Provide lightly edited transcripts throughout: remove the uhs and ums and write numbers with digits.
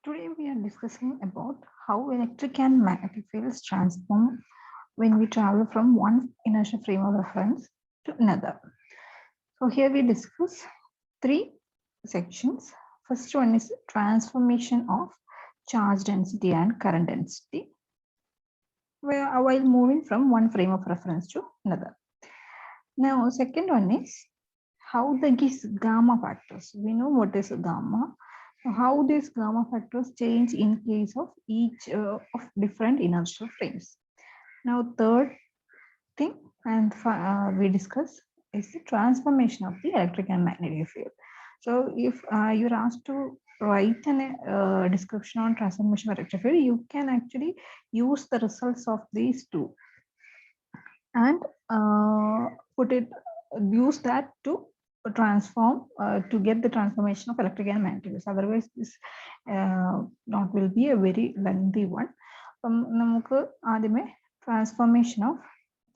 Today we are discussing about how electric and magnetic fields transform when we travel from one inertial frame of reference to another. So here we discuss three sections. First one is transformation of charge density and current density while moving from one frame of reference to another. Now second one is how these gamma factors. We know what is gamma. How these gamma factors change in case of each of different inertial frames. Now third thing and we discuss is the transformation of the electric and magnetic field. So if you're asked to write a description on transformation of electric field, you can actually use the results of these two and use that to transform to get the transformation of electric and magnetic fields. Otherwise this not will be a very lengthy one. നമുക്ക് ആദ്യമേ transformation of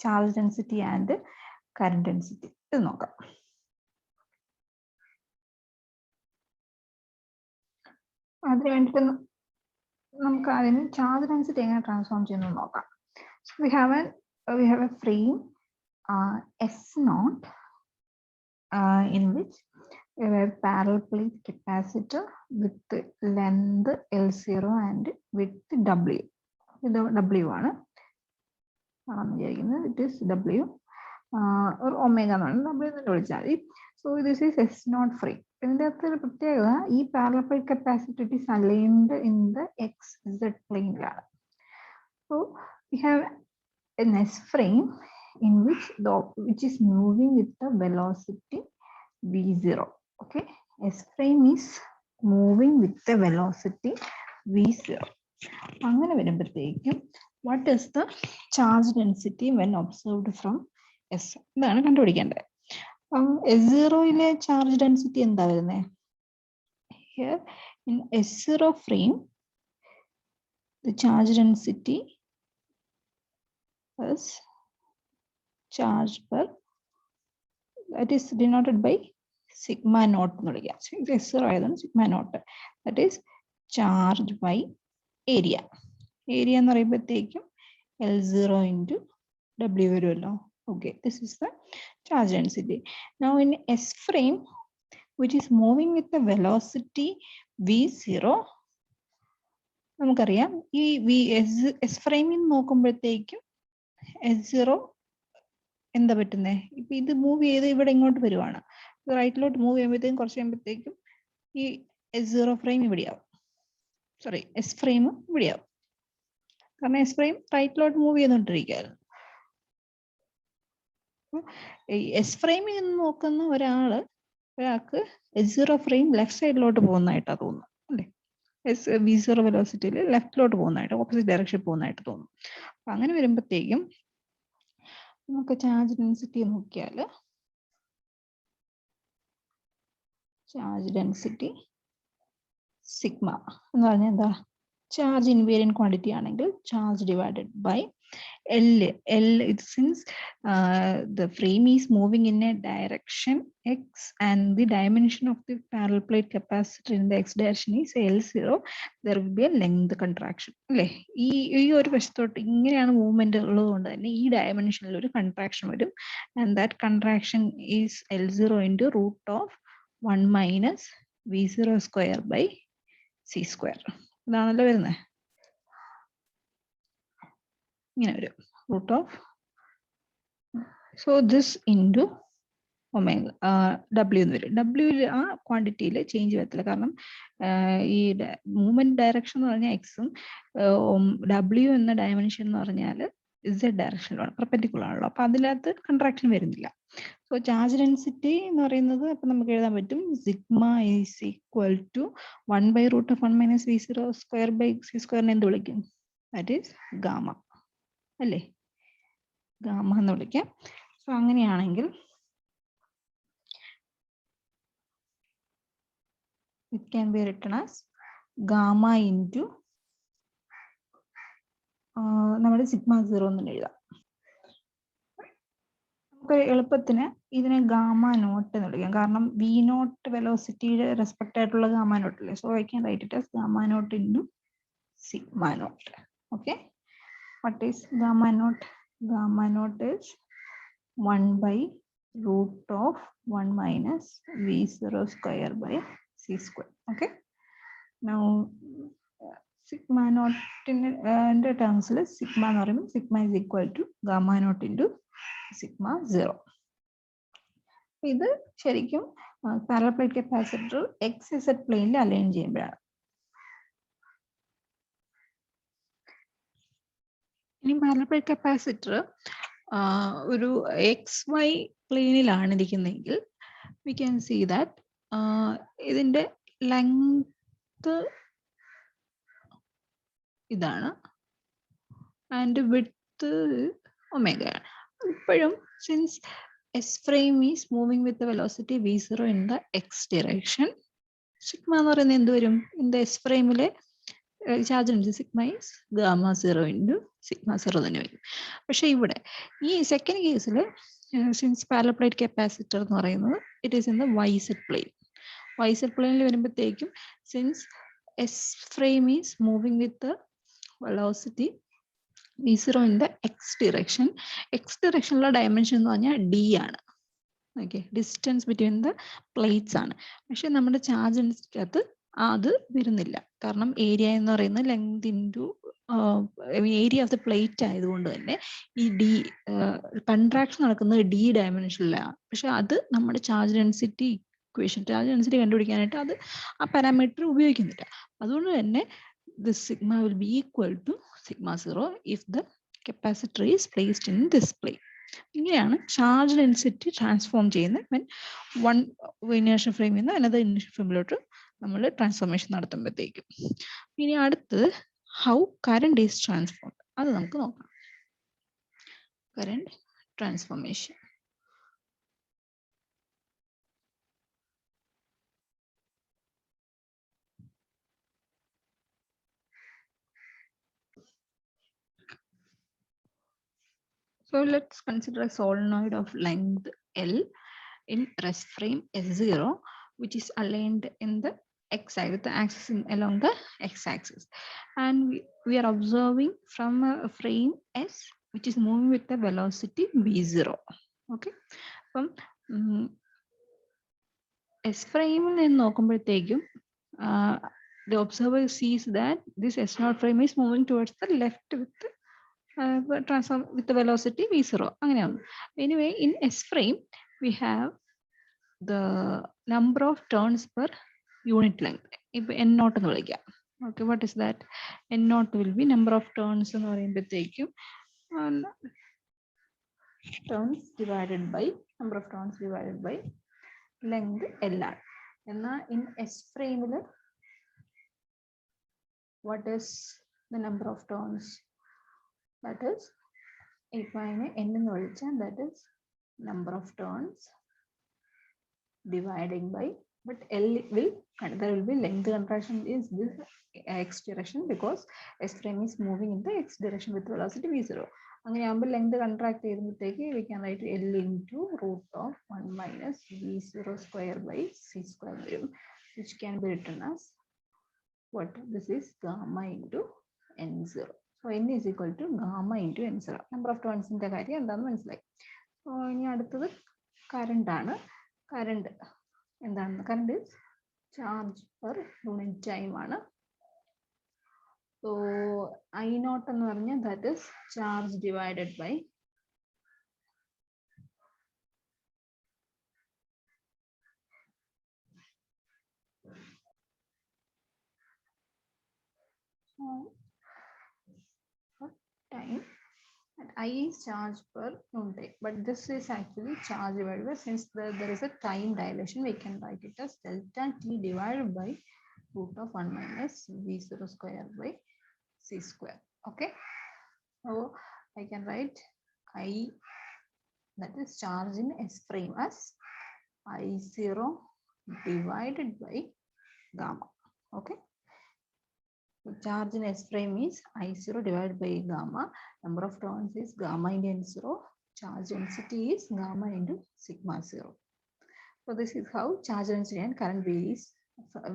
charge density and current density ഇത് നോക്കാം. അതിനു വേണ്ടിയിട്ട് നമുക്ക് അതിന് charge density എങ്ങനെ transform ചെയ്യുന്നു നോക്കാം. So we have a frame S0 in which we have a parallel plate capacitor with length L0 and width W. ഇത് W ആണ്. It is W or omega W എന്ന് വിളിച്ചാൽ മതി. So this is S0 frame. ഇതിന്റെ അകത്തൊരു പ്രത്യേകത ഈ parallel plate capacitor is aligned in the XZ plane ലാണ്. So we have an S frame in which is moving with the velocity V0. Okay, S frame is moving with the velocity V0. അങ്ങനെ വരുമ്പോഴത്തേക്കും what is the charge density when observed from S? ഇതാണ് കണ്ടുപിടിക്കേണ്ടത്. S0 ലെ charge density എന്താ വരുന്നത്? Here in S0 frame the charge density is charge per, that is denoted by sigma naught എന്ന് വിളിക്കാം. S0 ആയതാണ് sigma naught, that is charge by area. Area എന്ന് പറയുമ്പോഴത്തേക്കും L0 into W വരുമല്ലോ. Okay, this is the charge density. Now in S frame which is moving with the velocity V0, നമുക്കറിയാം ഈ S ഫ്രെയിമിൽ നോക്കുമ്പോഴത്തേക്കും S0 എന്താ പറ്റുന്നത്? ഇപ്പൊ ഇത് മൂവ് ചെയ്ത് ഇവിടെ ഇങ്ങോട്ട് വരുവാണ്. റൈറ്റിലോട്ട് മൂവ് ചെയ്യുമ്പോഴത്തേക്കും കുറച്ച് കഴിയുമ്പോഴത്തേക്കും ഈ S0 ഫ്രെയിം ഇവിടെയാവും. സോറി, S ഫ്രെയിം ഇവിടെയാവും. കാരണം S ഫ്രെയിം റൈറ്റിലോട്ട് മൂവ് ചെയ്തുകൊണ്ടിരിക്കുകയായിരുന്നു. S ഫ്രെയിമിൽ നിന്ന് നോക്കുന്ന ഒരാൾക്ക് S0 ഫ്രെയിം ലെഫ്റ്റ് സൈഡിലോട്ട് പോകുന്നതായിട്ടാണ് തോന്നുന്നു അല്ലേ? V0 വെലോസിറ്റിയിൽ ലെഫ്റ്റിലോട്ട് പോകുന്നതായിട്ട്, ഓപ്പോസിറ്റ് ഡയറക്ഷൻ പോകുന്നതായിട്ട് തോന്നും. അപ്പൊ അങ്ങനെ വരുമ്പോഴത്തേക്കും നമുക്ക് ചാർജ് ഡെൻസിറ്റി നോക്കിയാൽ ചാർജ് ഡെൻസിറ്റി സിഗ്മ എന്ന് പറഞ്ഞാൽ എന്താ? ചാർജ് ഇൻവേരിയന്റ് ക്വാണ്ടിറ്റി ആണെങ്കിൽ charge divided by L. Since the frame is moving in a direction X and the dimension of the parallel plate capacitor in the X direction is L0, there will be a length contraction. അല്ലേ? ഈ ഒരു വശത്തോട്ട് ഇങ്ങനെയാണ് movement ഉള്ളതുകൊണ്ട് തന്നെ ഈ ഡയമെൻഷനിൽ ഒരു contraction വരും. and that contraction is L0 into root of 1 minus V0 square by C square. ഇതാണല്ലോ വരുന്നത്. ഇങ്ങനെ വരും root of, so this into omega W എന്ന് വരും. W ആ ക്വാണ്ടിറ്റിയിൽ ചേഞ്ച് വരത്തില്ല. കാരണം ഈ മൂവ്മെന്റ് ഡയറക്ഷൻ എന്ന് പറഞ്ഞാൽ എക്സും W എന്ന ഡയമെൻഷൻ എന്ന് പറഞ്ഞാൽ Z ഡയറക്ഷനിലാണ്, പെർപെൻഡിക്കുലർ ആണല്ലോ. അപ്പൊ അതിനകത്ത് കൺട്രാക്ഷൻ വരുന്നില്ല. സോ ചാർജ് ഡെൻസിറ്റി എന്ന് പറയുന്നത് അപ്പൊ നമുക്ക് എഴുതാൻ പറ്റും sigma is equal to 1 by root of 1 minus V0 square by C square എന്ത് വിളിക്കും? ദാറ്റ് ഈസ് ഗാമ അല്ലേ? ഗാമ എന്ന് വിളിക്കാം. സോ അങ്ങനെയാണെങ്കിൽ it can be written as gamma into നമ്മുടെ സിഗ്മ 0 എന്ന് എഴുതാം. എളുപ്പത്തിന് ഇതിനെ ഗാമ നോട്ട് എന്ന് വിളിക്കാം. കാരണം വി നോട്ട് വെലോസിറ്റിയുടെ റെസ്പെക്ട് ആയിട്ടുള്ള ഗാമ നോട്ട് അല്ലേ. So I can write it as gamma naught into sigma naught. Okay, what is gamma naught? Gamma naught is 1 by root of 1 minus v0 square by c square. Okay, now sigma naught in the terms is sigma norm. Sigma is equal to gamma naught into sigma 0. ഇത് ശരിക്കും parallel plate capacitor XZ പ്ലെയിനിൽ align ചെയ്യുമ്പോഴാണ്. ഇനി parallel plate capacitor ഒരു XY പ്ലെയിനിലാണ് ഇരിക്കുന്നതെങ്കിൽ we can see that ഇതിന്റെ length ഇതാണ് ആൻഡ് വിഡ്ത്ത് ഒമേഗ ആണ്. ഇപ്പോഴും since S frame is moving with the velocity v0 in the x direction, sigma എന്ന് പറയുന്നത് എന്ത് വരും? ഇൻ ദ S ഫ്രെയിമിലെ charge density sigma is gamma 0 into sigma 0 തന്നെ വരും. പക്ഷെ ഇവിടെ ഈ സെക്കൻഡ് കേസിൽ സിൻസ് പാരലൽ പ്ലേറ്റ് കപ്പാസിറ്റർ എന്ന് പറയുന്നത് it is in the YZ plane. YZ പ്ലെയിനിൽ വരുമ്പോഴത്തേക്കും since S frame is moving with the velocity v0 in the x direction. X directionലുള്ള ഡയമെൻഷൻ എന്ന് പറഞ്ഞാൽ d ആണ്. Okay, distance between the plates ആണ്. പക്ഷെ നമ്മുടെ ചാർജ് ഡെൻസിറ്റിക്കകത്ത് അത് വരുന്നില്ല. കാരണം ഏരിയ എന്ന് പറയുന്നത് length into area of the plate ആയതുകൊണ്ട് തന്നെ ഈ ഡി കൺട്രാക്ഷൻ നടക്കുന്നത് d ഡയമെൻഷനിലാണ്. പക്ഷെ അത് നമ്മുടെ charge density equation, charge density കണ്ടുപിടിക്കാനായിട്ട് അത് ആ പാരാമീറ്റർ ഉപയോഗിക്കുന്നില്ല. അതുകൊണ്ട് തന്നെ this sigma will be equal to sigma 0 if the capacitor is placed in this plane. ഇങ്ങനെയാണ് ചാർജ് ഡെൻസിറ്റി ട്രാൻസ്ഫോം ചെയ്യുന്നത് when one inertial frame നിന്ന് another inertial frame-ലോട്ട് നമ്മൾ ട്രാൻസ്ഫോർമേഷൻ നടത്തുമ്പോഴത്തേക്കും. ഇനി അടുത്തത് how current is transformed, അത് നമുക്ക് നോക്കാം. current transformation. So let's consider a solenoid of length L in rest frame S0, which is aligned in the x side with the axis along the x-axis, and we are observing from a frame S which is moving with the velocity v0. Okay, from S frame in നോക്കുമ്പോഴത്തേക്കും the observer sees that this S0 frame is moving towards the left with transform with the velocity v0. Anyway, in S frame we have the number of turns per unit length. If n naught എന്ന് വിളിക്കാം. Okay, what is that? N naught will be number of turns എന്ന് പറയുമ്പോഴത്തേക്കും turns divided by number of turns divided by length L ആണ്. എന്നാൽ in S frame what is the number of turns? That is, if I n എന്ന് വിളിച്ചാൽ that is number of turns dividing by, but L will, there will be length contraction is this x direction because S frame is moving in the x direction with velocity v0. അങ്ങനെയാകുമ്പോൾ length contract ചെയ്യുമ്പോഴത്തേക്ക് we can write L into root of 1 minus v0 square by c square വരും, which can be written as what? This is gamma into n0. So n is equal to gamma into n0. Number of turns in the കാര്യം എന്താണെന്ന് മനസ്സിലായി. So ഇനി അടുത്തത് current ആണ്. Current എന്താണ്? Current is charge per unit time ആണ്. So I naught എന്ന് പറഞ്ഞാൽ that is charge divided by time, and I is charge per unit, but this is actually charge divided by, since there is a time dilation, we can write it as delta t divided by root of 1 minus v0 square by c square. Okay, so I can write I, that is charge in S frame, as I0 divided by gamma. Okay, so charge in S frame is I0 divided by gamma. Number of turns is gamma into n0. charge density is gamma into sigma 0. So this is how charge density and current varies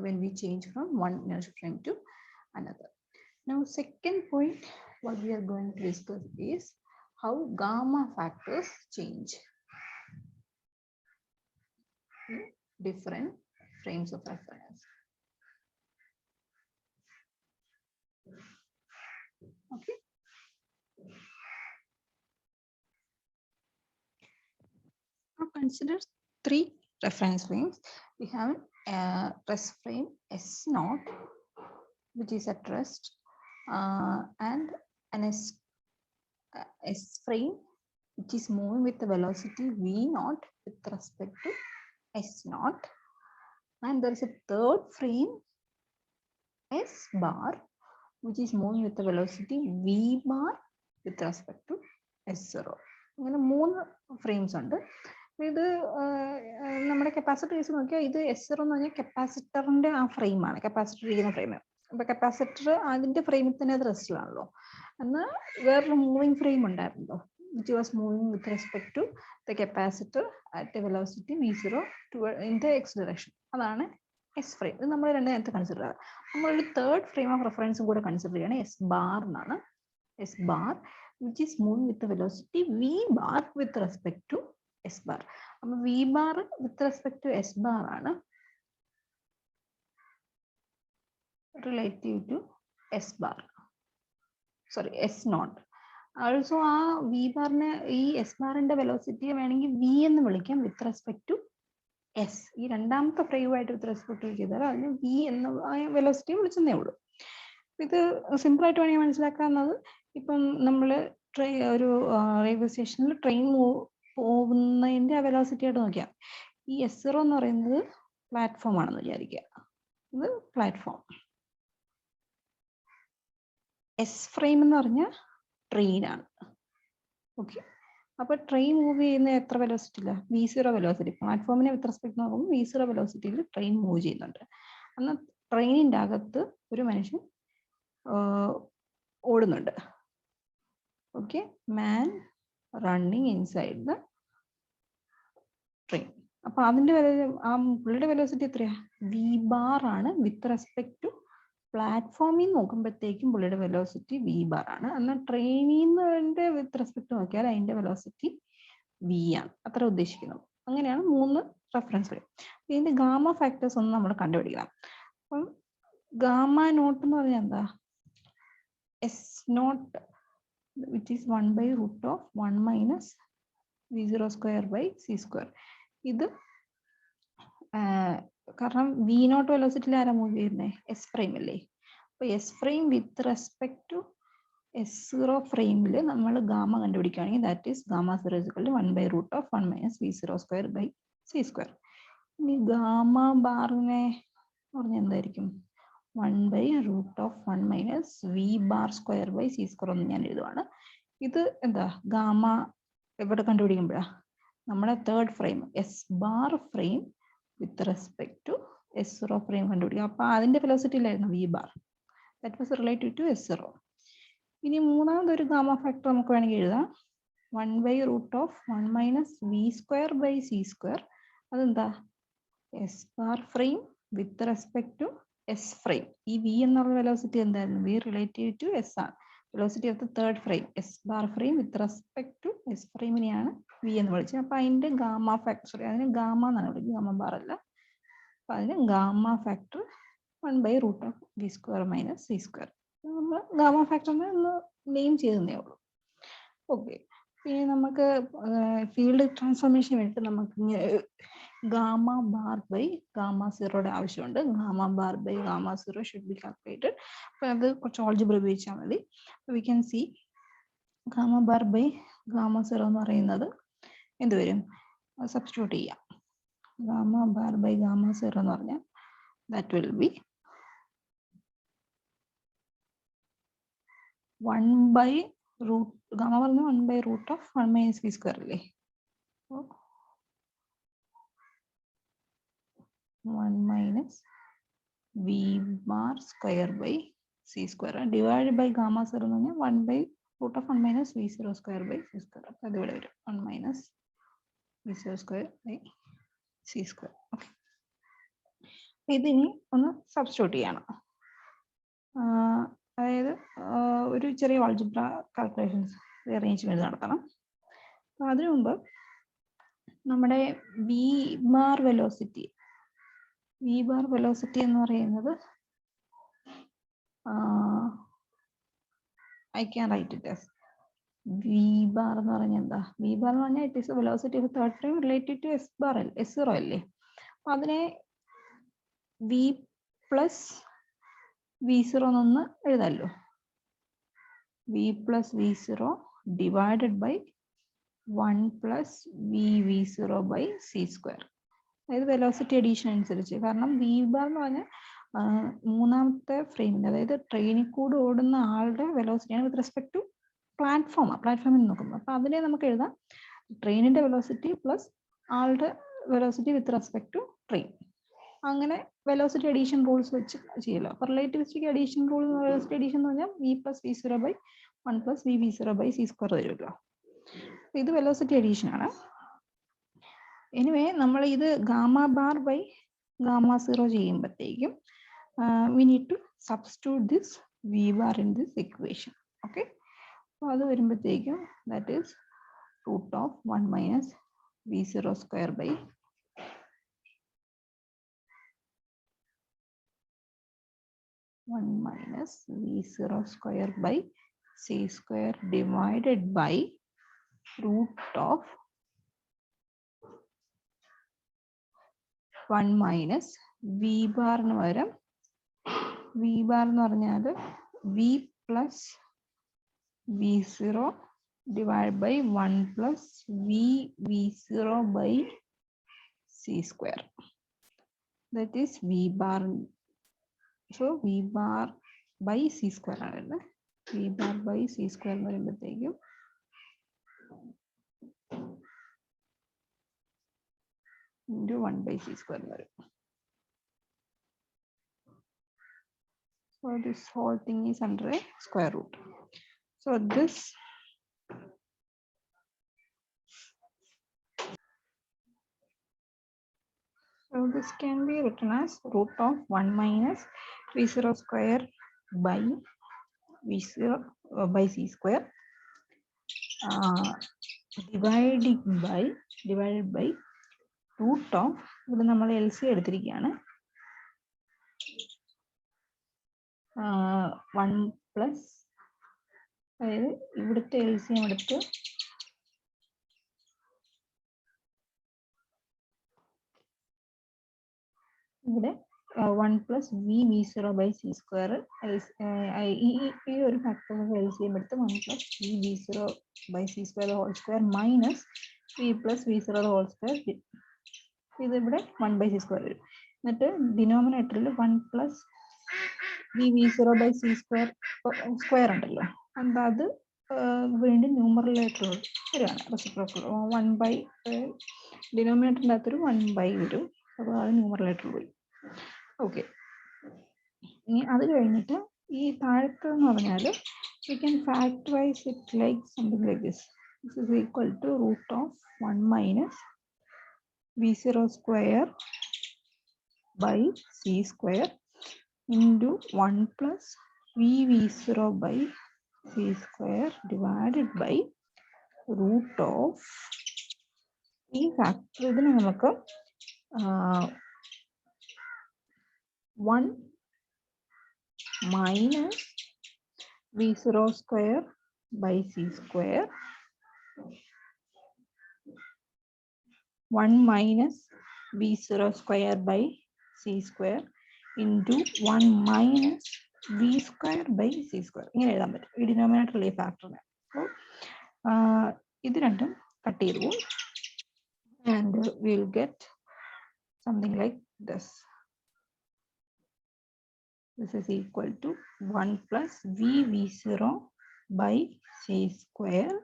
when we change from one inertia frame to another. Now, second point, what we are going to discuss is how gamma factors change in different frames of reference. Okay. Now consider three reference frames. We have a rest frame S0, which is at rest, and an S frame, which is moving with the velocity V0 with respect to S0. And there is a third frame S bar, which is moving with the velocity V bar with respect to S0. അങ്ങനെ മൂന്ന് frames ഉണ്ട്. ഇത് നമ്മുടെ capacitor case നോക്കിയാൽ ഇത് S0 എന്ന് പറഞ്ഞാൽ കപ്പാസിറ്ററിന്റെ ആ ഫ്രെയിമാണ്, കപ്പാസിറ്റർ ഇരിക്കുന്ന ഫ്രെയിം. അപ്പൊ കപ്പാസിറ്റർ അതിന്റെ ഫ്രെയിമിൽ തന്നെ അത് റെസ്റ്റിലാണല്ലോ. എന്നാൽ വേറൊരു മൂവിങ് ഫ്രെയിം ഉണ്ടായിരുന്നല്ലോ, which was moving with respect to the capacitor at a velocity V0 in the x direction. അതാണ് എസ് ഫ്രെയിം. ഇത് നമ്മൾ രണ്ട് നേരത്തെ കൺസിഡർ ചെയ്യാം. നമ്മളൊരു തേർഡ് ഫ്രെയിം ഓഫ് റെഫറൻസും കൂടെ കൺസിഡർ ചെയ്യണം, എസ് ബാർ എന്നാണ്. S bar which is moving with the velocity V bar with respect to S bar. അപ്പോൾ V bar with respect to S bar ആണ് relative to S bar. Sorry, S0. Also ആ V ബാറിനെ ഈ S ബാറിന്റെ വെലോസിറ്റിയെ വേണമെങ്കിൽ V എന്ന് വിളിക്കാം വിത്ത് respect to S. ഈ രണ്ടാമത്തെ ഫ്രെയിമായിട്ട് വിത്ത് റെസ്പെക്ട് ചെയ്താൽ അതിന് V എന്ന വെലോസിറ്റി വിളിച്ചെന്നേ ഉള്ളൂ. ഇത് സിമ്പിൾ ആയിട്ട് വേണമെങ്കിൽ മനസ്സിലാക്കാവുന്നത്, ഇപ്പം നമ്മൾ ഒരു റെയിൽവേ സ്റ്റേഷനിൽ ട്രെയിൻ പോകുന്നതിന്റെ ആ വെലോസിറ്റി ആയിട്ട് നോക്കിയാൽ ഈ S0 എന്ന് പറയുന്നത് പ്ലാറ്റ്ഫോം ആണെന്ന് വിചാരിക്കുക. ഇത് പ്ലാറ്റ്ഫോം. എസ് ഫ്രെയിം എന്ന് പറഞ്ഞാൽ ട്രെയിൻ ആണ്. ഓക്കെ, അപ്പൊ ട്രെയിൻ മൂവ് ചെയ്യുന്ന എത്ര വെലോസിറ്റിയില്ല? V0 velocity. പ്ലാറ്റ്ഫോമിനെ വിത്ത് റെസ്പെക്ട് നോക്കുമ്പോൾ V0 വെലോസിറ്റിയിൽ ട്രെയിൻ മൂവ് ചെയ്യുന്നുണ്ട്. എന്നാൽ ട്രെയിനിന്റെ അകത്ത് ഒരു മനുഷ്യൻ ഓടുന്നുണ്ട്. Okay, man running inside the train. അപ്പൊ അതിന്റെ പുള്ളിയുടെ വെലോസിറ്റി എത്രയാ? V bar ആണ് വിത്ത് റെസ്പെക്ട് ടു പ്ലാറ്റ്ഫോമിൽ നോക്കുമ്പോഴത്തേക്കും പുള്ളിയുടെ വെലോസിറ്റി V bar ആണ്. എന്നാൽ ട്രെയിനിന്റെ വിത്ത് റെസ്പെക്ട് നോക്കിയാൽ അതിന്റെ വെലോസിറ്റി V ആണ്. അത്ര ഉദ്ദേശിക്കുന്നത്. അങ്ങനെയാണ് മൂന്ന് റെഫറൻസ് ഫ്രെയിം. ഇതിന്റെ ഗാമ ഫാക്ടേഴ്സ് ഒന്ന് നമ്മൾ കണ്ടുപിടിക്കണം. അപ്പം ഗാമ നോട്ട് എന്ന് പറഞ്ഞാൽ എന്താ? S0 which is 1/√(1 minus V0 square by C square. ഇത് കാരണം V0 വെലോസിറ്റിയിൽ ആരാ മൂവ് ചെയ്യുന്നത്? എസ് ഫ്രെയിം അല്ലേ. അപ്പൊ S frame with respect to S0 ഫ്രെയിമിൽ നമ്മൾ ഗാമ കണ്ടുപിടിക്കുകയാണെങ്കിൽ that is gamma 0 = 1/√(1 minus V0 square by C square. ഇനി ഗാമ ബാറിനെ പറഞ്ഞാൽ എന്തായിരിക്കും? 1/√(1 minus V bar square by C square എന്ന് ഞാൻ എഴുതുവാണ്. ഇത് എന്താ? ഗാമ എവിടെ കണ്ടുപിടിക്കുമ്പോഴാ? നമ്മുടെ third frame S bar frame with respect to S0 frame കണ്ടുപിടിക്കുക. അപ്പൊ അതിന്റെ വെലോസിറ്റി ഇല്ലായിരുന്നു V bar. That was relative to S0. ഇനി മൂന്നാമതൊരു ഗാമ ഫാക്ടർ നമുക്ക് വേണമെങ്കിൽ എഴുതാം, 1/√(1 minus V square by C square. അതെന്താ? S bar frame with respect to S frame. ഈ V എന്നുള്ള വെലോസിറ്റി എന്തായിരുന്നു? V റിലേറ്റീവ് ടു എസ് ആണ്. Velocity of the third frame S bar frame with respect to S ഫ്രെയിമിനെയാണ് V എന്ന് വിളിച്ചത്. അപ്പൊ അതിന്റെ ഗാമ ഫാക്ടർ, അതിന് ഗാമ എന്നാണ് വിളിക്കുന്നത്, ഗാമ ബാർ അല്ല. അപ്പൊ അതിന് gamma factor 1/√(V square minus C square. നമ്മൾ ഗാമ ഫാക്ടറിനെ ഒന്ന് നെയിം ചെയ്തേ ഉള്ളൂ. ഓക്കെ, പിന്നെ നമുക്ക് ഫീൽഡ് ട്രാൻസ്ഫോർമേഷൻ വേണ്ടിയിട്ട് നമുക്ക് ഗാമ ബാർ ബൈ ഗാമ 0യുടെ ആവശ്യമുണ്ട്. Gamma bar by gamma 0 should be calculated. അപ്പൊ അത് കുറച്ച് ഓൾജിബ്ര ഉപയോഗിച്ചാൽ മതി. We can see gamma bar by gamma 0 എന്ന് പറയുന്നത് എന്ത് വരും? സബ്സ്റ്റിറ്റ്യൂട്ട് ചെയ്യാം. ഗാമ ബാർ ബൈ ഗാമ 0 എന്ന് പറഞ്ഞാൽ ദാറ്റ് വിൽ ബി 1/√, ഗാമ പറഞ്ഞ 1/√(1 minus V square അല്ലേ. 1 minus V bar square by C square divide by gamma 0 എന്ന് പറഞ്ഞാൽ 1/√(1 root of 1 minus v0 square by c square. അപ്പോൾ അത് ഇവിടെ വരും 1 minus v0 square by c square. Okay, ഇതിനി ഒന്ന് സബ്സ്റ്റിറ്റ്യൂട്ട് ചെയ്യണം. അതായത് ഒരു ചെറിയ ആൾജിബ്ര കാൽക്കുലേഷൻസ് അറേഞ്ച്മെന്റ് നടത്തണം. അപ്പോൾ അതിനു മുമ്പ് നമ്മുടെ വി ബാർ വെലോസിറ്റി എന്ന് പറയുന്നത് I can write it as v bar എന്ന് പറഞ്ഞാൽ എന്താ? v bar എന്ന് പറഞ്ഞാൽ it is the velocity of third frame related to s bar s0 അല്ലേ. അപ്പൊ അതിനെ v plus v0 എന്നൊന്ന് എഴുതാമല്ലോ. v plus v0 divided by 1 plus v0 by c square. അതായത് വെലോസിറ്റി അഡീഷൻ അനുസരിച്ച്. കാരണം v bar എന്ന് പറഞ്ഞാൽ മൂന്നാമത്തെ ഫ്രെയിമിൽ, അതായത് ട്രെയിനിൽ കൂടെ ഓടുന്ന ആളുടെ വെലോസിറ്റിയാണ് വിത്ത് റെസ്പെക്ട് ടു പ്ലാറ്റ്ഫോമിൽ നോക്കുന്നത്. അപ്പൊ അതിനെ നമുക്ക് എഴുതാം ട്രെയിനിന്റെ വെലോസിറ്റി പ്ലസ് ആളുടെ velocity with respect to train. അങ്ങനെ വെലോസിറ്റി അഡീഷൻ റൂൾസ് വെച്ച് ചെയ്യല്ലോ. അപ്പൊ relativistic addition rule velocity addition എന്ന് പറഞ്ഞാൽ v plus v0 by 1 plus v0 by c square വരുമല്ലോ. ഇത് വെലോസിറ്റി അഡീഷൻ ആണ്. എനിവേ നമ്മൾ ഇത് ഗാമ ബാർ ബൈ ഗാമ 0 ചെയ്യുമ്പോഴത്തേക്കും we need to substitute this v bar in this equation. Okay, so അത് വരുമ്പോഴത്തേക്കും that is root of 1 minus v0 square by 1 minus v0 square by c square divided by root of 1 minus v bar എന്ന് വരും. v bar എന്ന് പറഞ്ഞാൽ v plus v0 divided by 1 plus v0 by c square. That is v bar. So v bar by c square ആണ്. v bar by c square എന്ന് പറയുമ്പോഴത്തേക്കും into 1 by c square വരും. So this whole thing is under a square root. So this can be written as root of 1 minus v0 square by v0 by c square divided by root of, ഇവിടെ നമ്മൾ LC എടുത്തിരിക്കുകയാണ്, 1 plus, അതായത് ഇവിടുത്തെ LCM എടുത്ത് ഇവിടെ 1 plus v0 by c square, ഈ ഒരു factor LCM എടുത്ത് 1 plus v0 by c square whole square minus v plus v0 whole square. ഇത് ഇവിടെ 1 by c square വരും. എന്നിട്ട് ഡിനോമിനേറ്ററിൽ 1 plus v0 by c square square ഉണ്ടല്ലോ, അത് വീണ്ടും ന്യൂമറലേറ്റർ വരികയാണ്. റെസിപ്രോക്കൽ 1 by ഡിനോമിനേറ്ററിൻ്റെ അകത്തൊരു 1 by വരും. അപ്പോൾ അത് ന്യൂമറലേറ്റർ പോയി. ഓക്കെ, ഇനി അത് കഴിഞ്ഞിട്ട് ഈ താഴത്ത് എന്ന് പറഞ്ഞാൽ we can factorize it like something like this. This is equal to root of 1 minus v0 square by c square into 1 plus v0 by c square divided by root of ഈ factor. ഇതിനെ നമുക്ക് 1 minus v0 square by c square 1 minus v0 square by c square into 1 minus v square by c square ഇങ്ങനെ എഴുതാൻ പറ്റും ഈ ഡിനോമിനേറ്ററിലെ ഫാക്ടറിനെ. അപ്പോൾ ഇത് രണ്ടും കട്ട് ചെയ്തു പോകും. And we'll get something like this. This is equal to 1 plus v0 by c square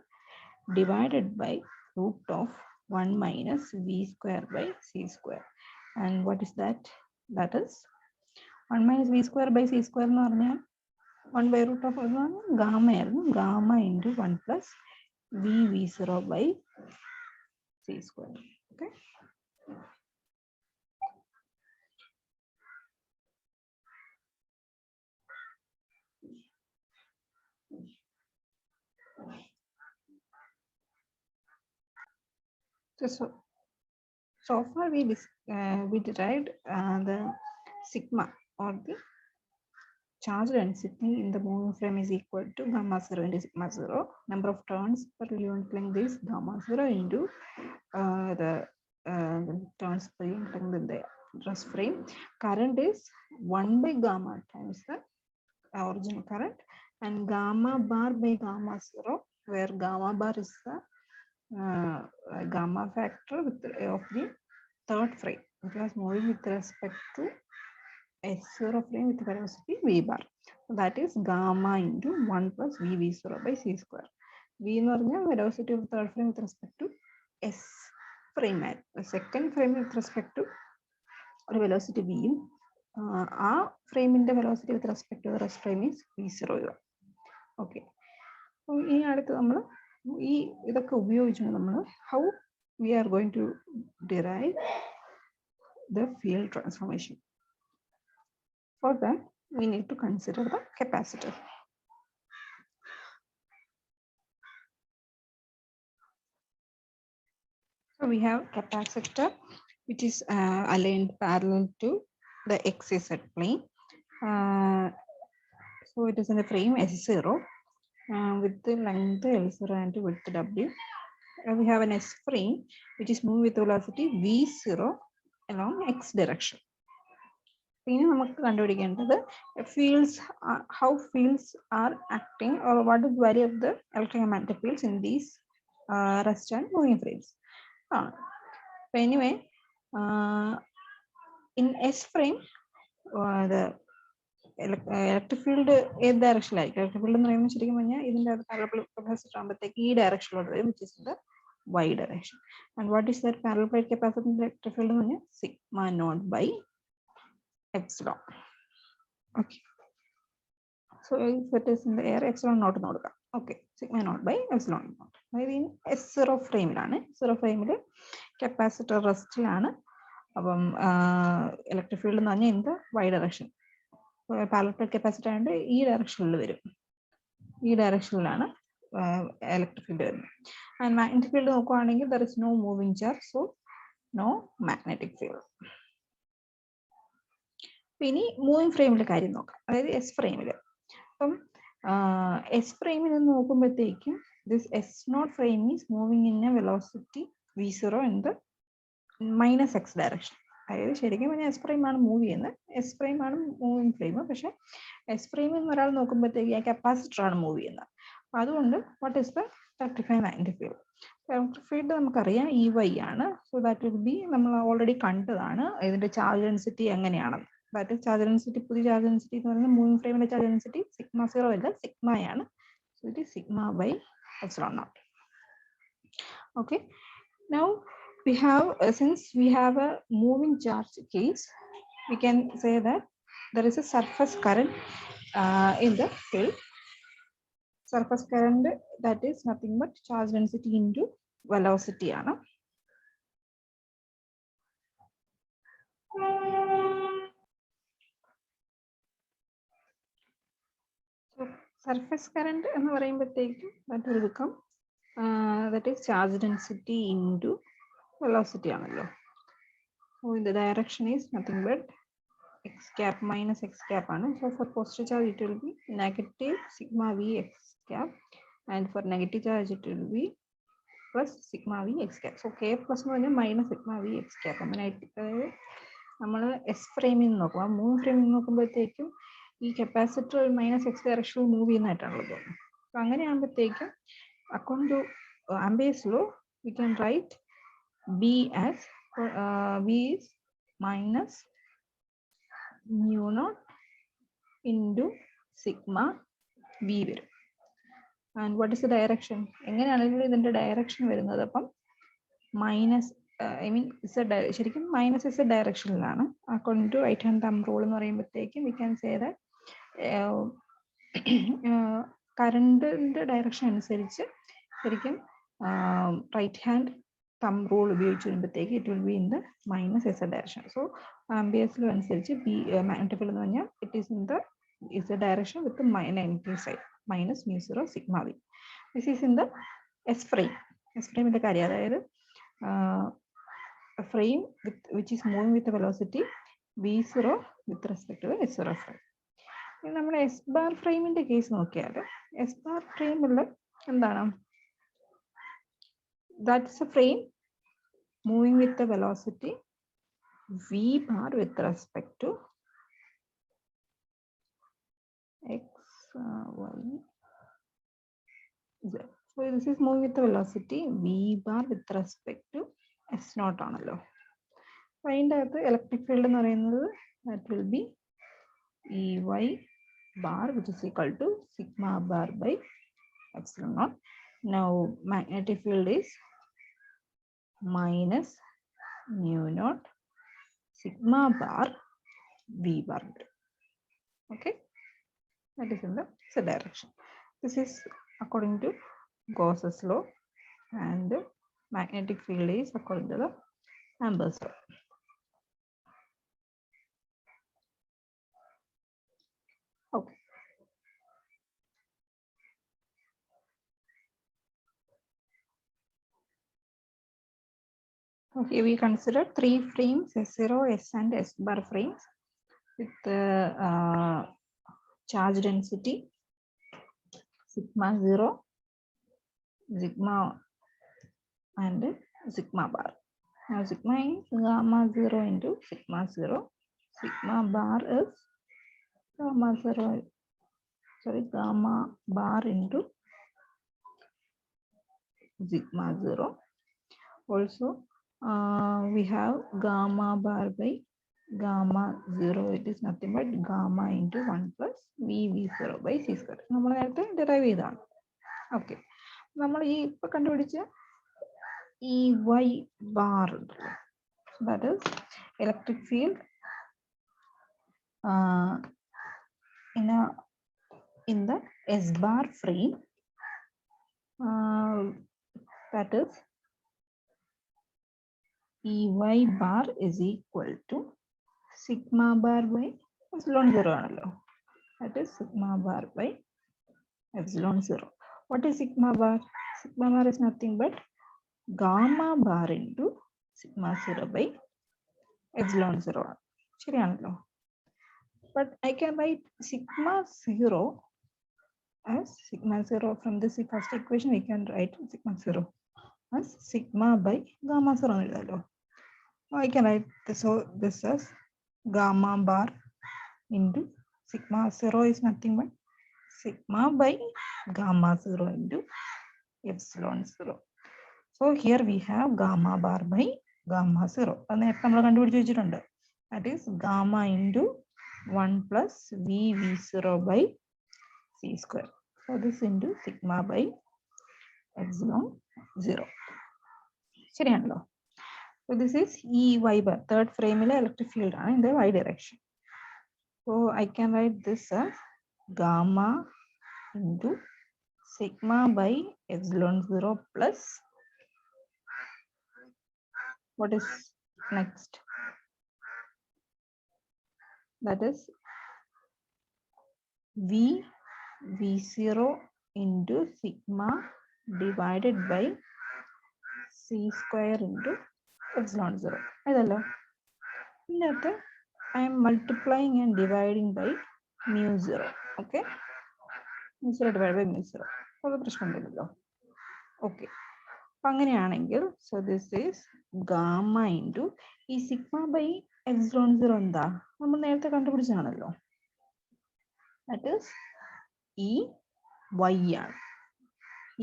divided by root of 1 minus v square by c square. And what is that? That is 1 minus v square by c square എന്ന് പറഞ്ഞാൽ 1 by root of gamma ആയിരുന്നു. Gamma into 1 plus v0 by c square. Okay. So far we derived the sigma or the charge density in the moving frame is equal to gamma 0 into sigma 0. Number of turns per unit length is gamma 0 into the turns per unit length in the truss frame. Current is 1 by gamma times the original current, and gamma bar by gamma 0, where gamma bar is the gamma factor of the third frame. It was moving with respect to S0 frame with velocity v bar. So that is gamma into 1 plus v0 by c square. V in velocity of third frame with respect to S frame. The second frame with respect to velocity v. Our frame in the velocity with respect to the rest frame is v0. Okay. So how we are going to derive the field transformation. For that, we need to consider the capacitor. So we have capacitor which is aligned parallel to the XZ plane. So it is in the frame S0 with the length L0 and width W. We have an S frame which is moving with velocity V0 along X direction. Fields, how fields are acting, or what is the value of the electromagnetic fields in these rest and moving frames. So anyway, in S frame, the electric field in direction like electric field direction, which is the y direction. And what is that parallel plate capacitance electric field? Sigma naught by epsilon. Okay. So if it is in the air, epsilon naught naught. Okay, sigma naught by epsilon naught. Maybe in S0 frame zero frame capacitor rest electric field in the y direction. So parallel plate capacitor and e direction electric field. And magnetic field there is no moving charge, so no magnetic field. Ini moving frame S frame. S frame this S0 frame is moving in a velocity V0 in the minus X direction. S frame movie S frame moving frame. S frame is capacitor movie. What is the rectified magnetic field? Electric field EY, so that will be already charge density. That is charge density, charge density, moving frame charge density, sigma 0 is sigma. So it is sigma by epsilon naught. Okay. Now we have, since we have a moving charge case, we can say that there is a surface current in the field. Surface current, that is nothing but charge density into velocity. So surface current that will become that is charge density into velocity. So in the direction is nothing but x cap minus x cap. So for positive charge it will be negative sigma v x cap, and for negative charge it will be plus sigma v x cap. So k plus minus sigma v x cap. S frame in move frame capacitor minus x direction move in that. So according to Ampere's law, we can write B as V is minus mu naught into sigma v. And what is the direction? The direction minus is a direction. Minus is a direction. According to right hand thumb rule, we can say that കറണ്ടിൻ്റെ direction അനുസരിച്ച് ശരിക്കും right hand thumb rule ഉപയോഗിച്ച് വരുമ്പോഴത്തേക്ക് it will be in the minus S direction. So ആംബിയേഴ്സിലും അനുസരിച്ച് B magnetic field എന്ന് പറഞ്ഞാൽ it is in the is a direction with negative side minus mu zero sigma v. This is in the S frame. S ഫ്രെയിമിൻ്റെ കാര്യം, അതായത് frame which is moving with velocity v0 with respect to S zero frame. നമ്മൾ S bar ഫ്രെയിമിന്റെ case നോക്കിയാൽ S bar ഫ്രെയിമുള്ള എന്താണ്, that's A frame moving with velocity v bar with respect to x, y, z. So this is moving with the velocity v bar with respect to s naught ആണല്ലോ. അപ്പോൾ അതിൻ്റെ അകത്ത് electric field എന്ന് പറയുന്നത് that will be Ey bar which is equal to sigma bar by epsilon naught. Now magnetic field is minus mu naught sigma bar v bar. Okay, that is in the z direction. This is according to Gauss's law, and the magnetic field is according to the Ampere's law. Okay. Okay, we consider three frames, S0, S and S bar frames with charge density sigma 0, sigma and sigma bar. Now sigma is gamma 0 into sigma 0. Sigma bar is gamma 0, sorry, gamma bar into sigma 0. Also, we have gamma bar by gamma 0. It is nothing but gamma into 1 plus v0 by c square. നമ്മൾ നേരത്തെ derive ചെയ്താണ്. Okay, നമ്മൾ ഈ ഇപ്പൊ കണ്ടുപിടിച്ച ഈ y bar, that is electric field in the S bar frame, that is Ey bar is equal to sigma bar by epsilon 0 ആണല്ലോ. That is sigma bar by epsilon 0. What is sigma bar? Sigma bar is nothing but gamma bar into sigma 0 by epsilon 0. ശരിയാണല്ലോ. But I can write sigma 0 as sigma 0 from this first equation. We can write sigma 0 as sigma by gamma 0. I can write this as gamma bar into sigma 0 is nothing but sigma by gamma 0 into epsilon 0. So here we have gamma bar by gamma 0. That is gamma into 1 plus v0 by c square. So this into sigma by epsilon 0. ശരിയാണല്ലോ. So this is Ey bar, third frame electric field in the y direction. So I can write this as gamma into sigma by epsilon 0 plus, what is next? That is v0 into sigma divided by c square into epsilon 0. ഇതല്ലോ. ഇതിനകത്ത് I am multiplying and dividing by mu 0. Okay, mu 0 divided by mu 0. അത് പ്രശ്നമില്ലല്ലോ. Okay, അപ്പം അങ്ങനെയാണെങ്കിൽ so this is gamma into ഈ sigma by epsilon 0 എന്താ, നമ്മൾ നേരത്തെ കണ്ടുപിടിച്ചാണല്ലോ. That is Ey ആണ്.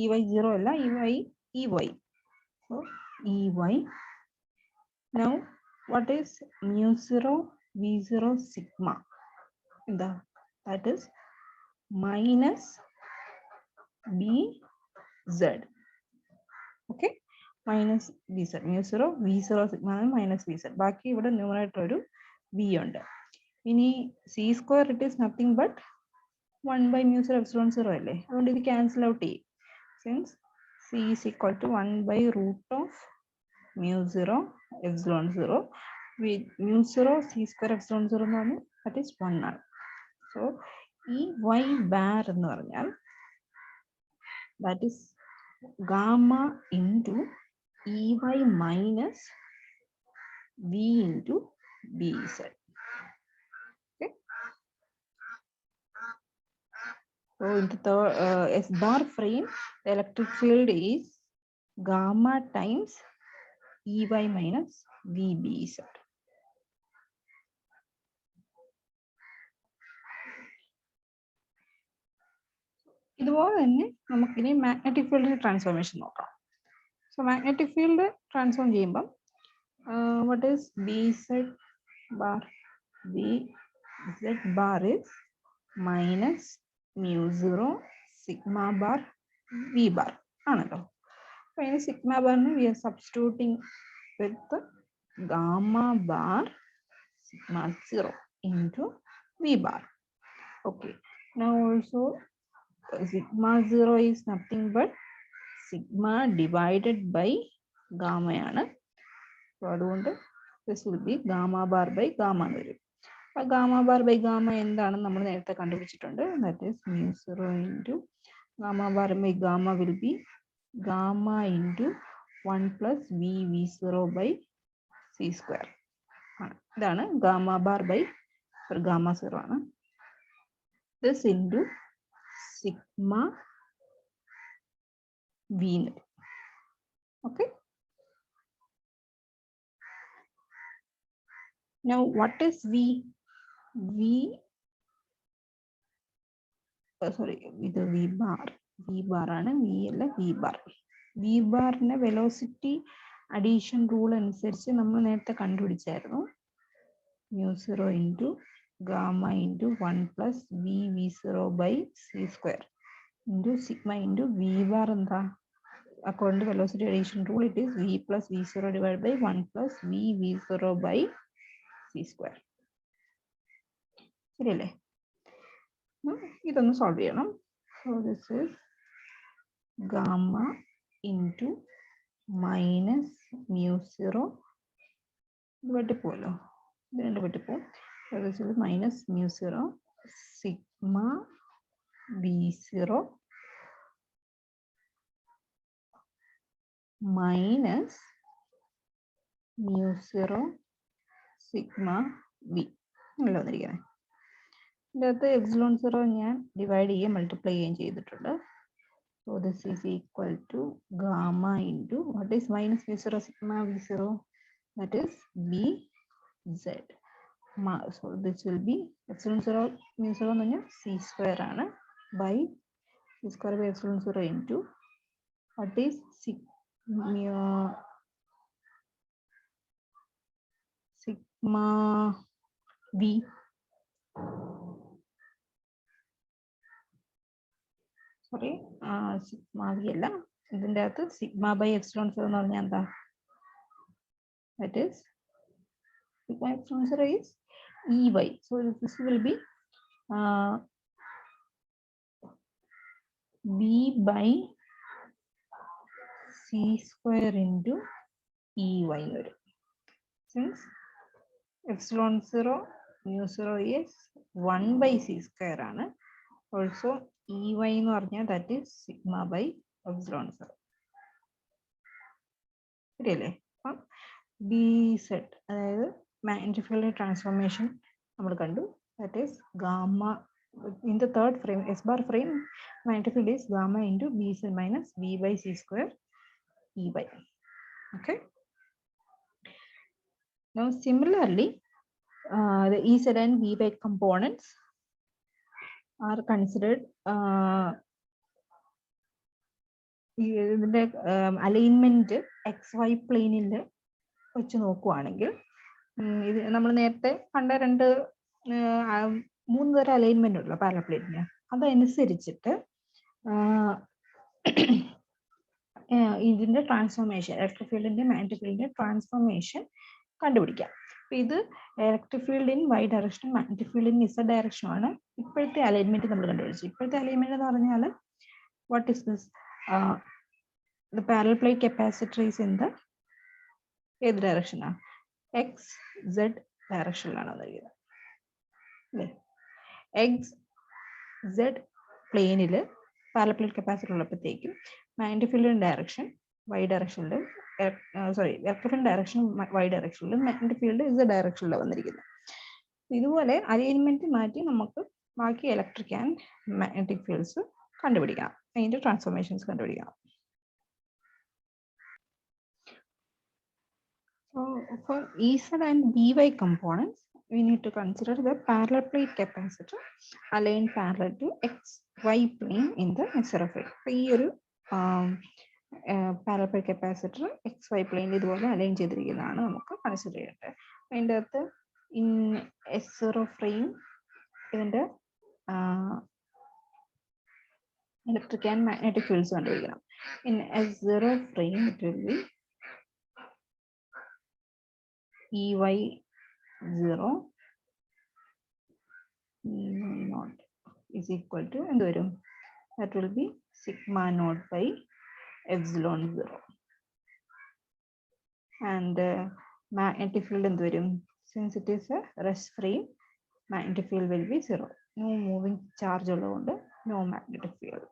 Ey 0 അല്ല, Ey. So Ey. Now what is mu 0 v0 sigma? That is minus bz. Okay, minus bz. Mu 0 v0 sigma minus bz. ബാക്കി ഇവിടെ numerator ഒരു v ഉണ്ട്. ഇനി c square, it is nothing but 1 by mu 0 epsilon 0 അല്ലേ, അതുകൊണ്ട് ഇത് cancel out ചെയ്യും. Since C is equal to 1 by root of mu 0 epsilon 0 with mu 0 C square epsilon 0 എന്ന് പറഞ്ഞാൽ that is 1 ആണ്. So ഈ y bar എന്ന് പറഞ്ഞാൽ that is gamma into EY minus V into BZ. Okay. So in the S bar frame, the electric field is gamma times EY minus VBZ. ഇതുപോലെ തന്നെ നമുക്കിനി magnetic ഫീൽഡിന്റെ transformation നോക്കാം. So magnetic field transform ചെയ്യുമ്പം what is BZ bar? BZ bar is minus mu 0 sigma bar V bar ആണല്ലോ. അപ്പോൾ ഇനി sigma ബാറിന് we are substituting with gamma bar sigma 0 into V bar. Okay. Now also sigma 0 is nothing but sigma divided by gamma ആണ്. So അതുകൊണ്ട് this will be gamma bar by gamma എന്ന് വരും. അപ്പോൾ gamma bar by gamma എന്താണെന്ന് നമ്മൾ നേരത്തെ കണ്ടുപിടിച്ചിട്ടുണ്ട്. That is mu 0 into gamma bar by gamma will be gamma into 1 plus V0 by C square. ഇതാണ് gamma bar by gamma 0 ആണ്. This into sigma V. Okay. Now what is V? V, sorry, with V bar. V bar ആണ്, V അല്ല V bar. V ബാറിന്റെ velocity addition rule അനുസരിച്ച് നമ്മൾ നേരത്തെ കണ്ടുപിടിച്ചായിരുന്നു. mu 0 into gamma into 1 plus V0 by C square into sigma into V bar എന്താ? According to velocity addition rule, it is V plus V0 divided by 1 plus V0 by C square. ശരിയല്ലേ? ഇതൊന്ന് solve ചെയ്യണം. So this is gamma into minus mu 0 വെട്ടിപ്പോലോ, ഇത് രണ്ട് വെട്ടിപ്പോവും. So this is minus mu 0 sigma V0 minus mu 0 sigma V അല്ല വന്നിരിക്കുന്നത്. ഇതിനകത്ത് epsilon 0 ഞാൻ divide ചെയ്യുകയും മൾട്ടിപ്ലൈ ചെയ്യുകയും ചെയ്തിട്ടുണ്ട്. So this is equal to gamma into what is minus mu 0 sigma V0, that is BZ. So this will be epsilon 0 mu 0 എന്ന് പറഞ്ഞാൽ C square ആണ് by C square by epsilon 0 into what is sigma V. Sorry, sigma V അല്ല, ഇതിൻ്റെ അകത്ത് sigma by epsilon 0 എന്ന് പറഞ്ഞാൽ എന്താ? That is sigma epsilon 0 is EY. So this will be V by C square into EY. Since epsilon 0 mu 0 is 1 by C square ആണ്. Also EY എന്ന് പറഞ്ഞാൽ that is sigma by epsilon 0. ശരിയല്ലേ? അപ്പം BZ അതായത് magnetic field transformation നമ്മൾ കണ്ടു. That is gamma in the third frame, S bar frame, magnetic field is gamma into BZ minus V by C square EY. Okay. Now similarly, the EZ and VY components are considered ഇതിന്റെ alignment XY പ്ലെയിനിൽ വെച്ച് നോക്കുവാണെങ്കിൽ ഇത് നമ്മൾ നേരത്തെ കണ്ട മൂന്ന് തരം അലൈൻമെന്റ് ഉള്ള പാരപ്ലേറ്റിന് അതനുസരിച്ചിട്ട് ഇതിന്റെ ട്രാൻസ്ഫോർമേഷൻ, ഇലക്ട്രിക് ഫീൽഡിന്റെ മാഗ്നറ്റിക് ഫീൽഡിന്റെ ട്രാൻസ്ഫോർമേഷൻ കണ്ടുപിടിക്കാം. ഇത് electric field in y direction, magnetic field in z direction ആണ് ഇപ്പോഴത്തെ അലൈൻമെന്റ് നമ്മൾ കണ്ടുപിടിച്ചു. ഇപ്പോഴത്തെ അലൈൻമെന്റ് എന്ന് പറഞ്ഞാൽ what is this, the parallel plate capacitor is in the ഏത് ഡയറക്ഷനാണ്, എക്സ് സെഡ് ഡയറക്ഷനിലാണ് വന്നിരിക്കുന്നത് അല്ലേ. എക്സ് സെഡ് പ്ലെയിനിൽ പാരലൽ പ്ലേറ്റ് കപ്പാസിറ്റർ ഉള്ളപ്പോഴത്തേക്കും മാഗ്നറ്റിക് ഫീൽഡിന്റെ ഡയറക്ഷൻ വൈ ഡയറക്ഷനിലും, sorry electric field direction Y ഡയറക്ഷനിലും, മാഗ്നറ്റിക് ഫീൽഡ് ഇസഡ് ഡയറക്ഷനിലാണ് വന്നിരിക്കുന്നത്. ഇതുപോലെ അലൈൻമെന്റ് മാറ്റി നമുക്ക് ബാക്കി ഇലക്ട്രിക് ആൻഡ് മാഗ്നറ്റിക് ഫീൽഡ്സ് കണ്ടുപിടിക്കണം, അതിന്റെ ട്രാൻസ്ഫോർമേഷൻസ് കണ്ടുപിടിക്കണം. So for EZ and BY components, we need to consider the parallel plate capacitor aligned parallel to XY plane in the SRFI. ഈ ഒരു parallel plate capacitor XY plane ഇതുപോലെ align ചെയ്തിരിക്കുന്നതാണ് നമുക്ക് consider ചെയ്യേണ്ടത്. അതിൻ്റെ അകത്ത് ഇൻ S0 frame ഇതിൻ്റെ electric and magnetic fields കണ്ടുപിടിക്കണം. In S0 frame it will be EY0 naught is equal to എന്ത് വരും, that will be sigma naught by epsilon 0. and magnetic field എന്ത് വരും, since it is a rest frame, magnetic field will be 0. no moving charge ഉള്ളതുകൊണ്ട് no magnetic field.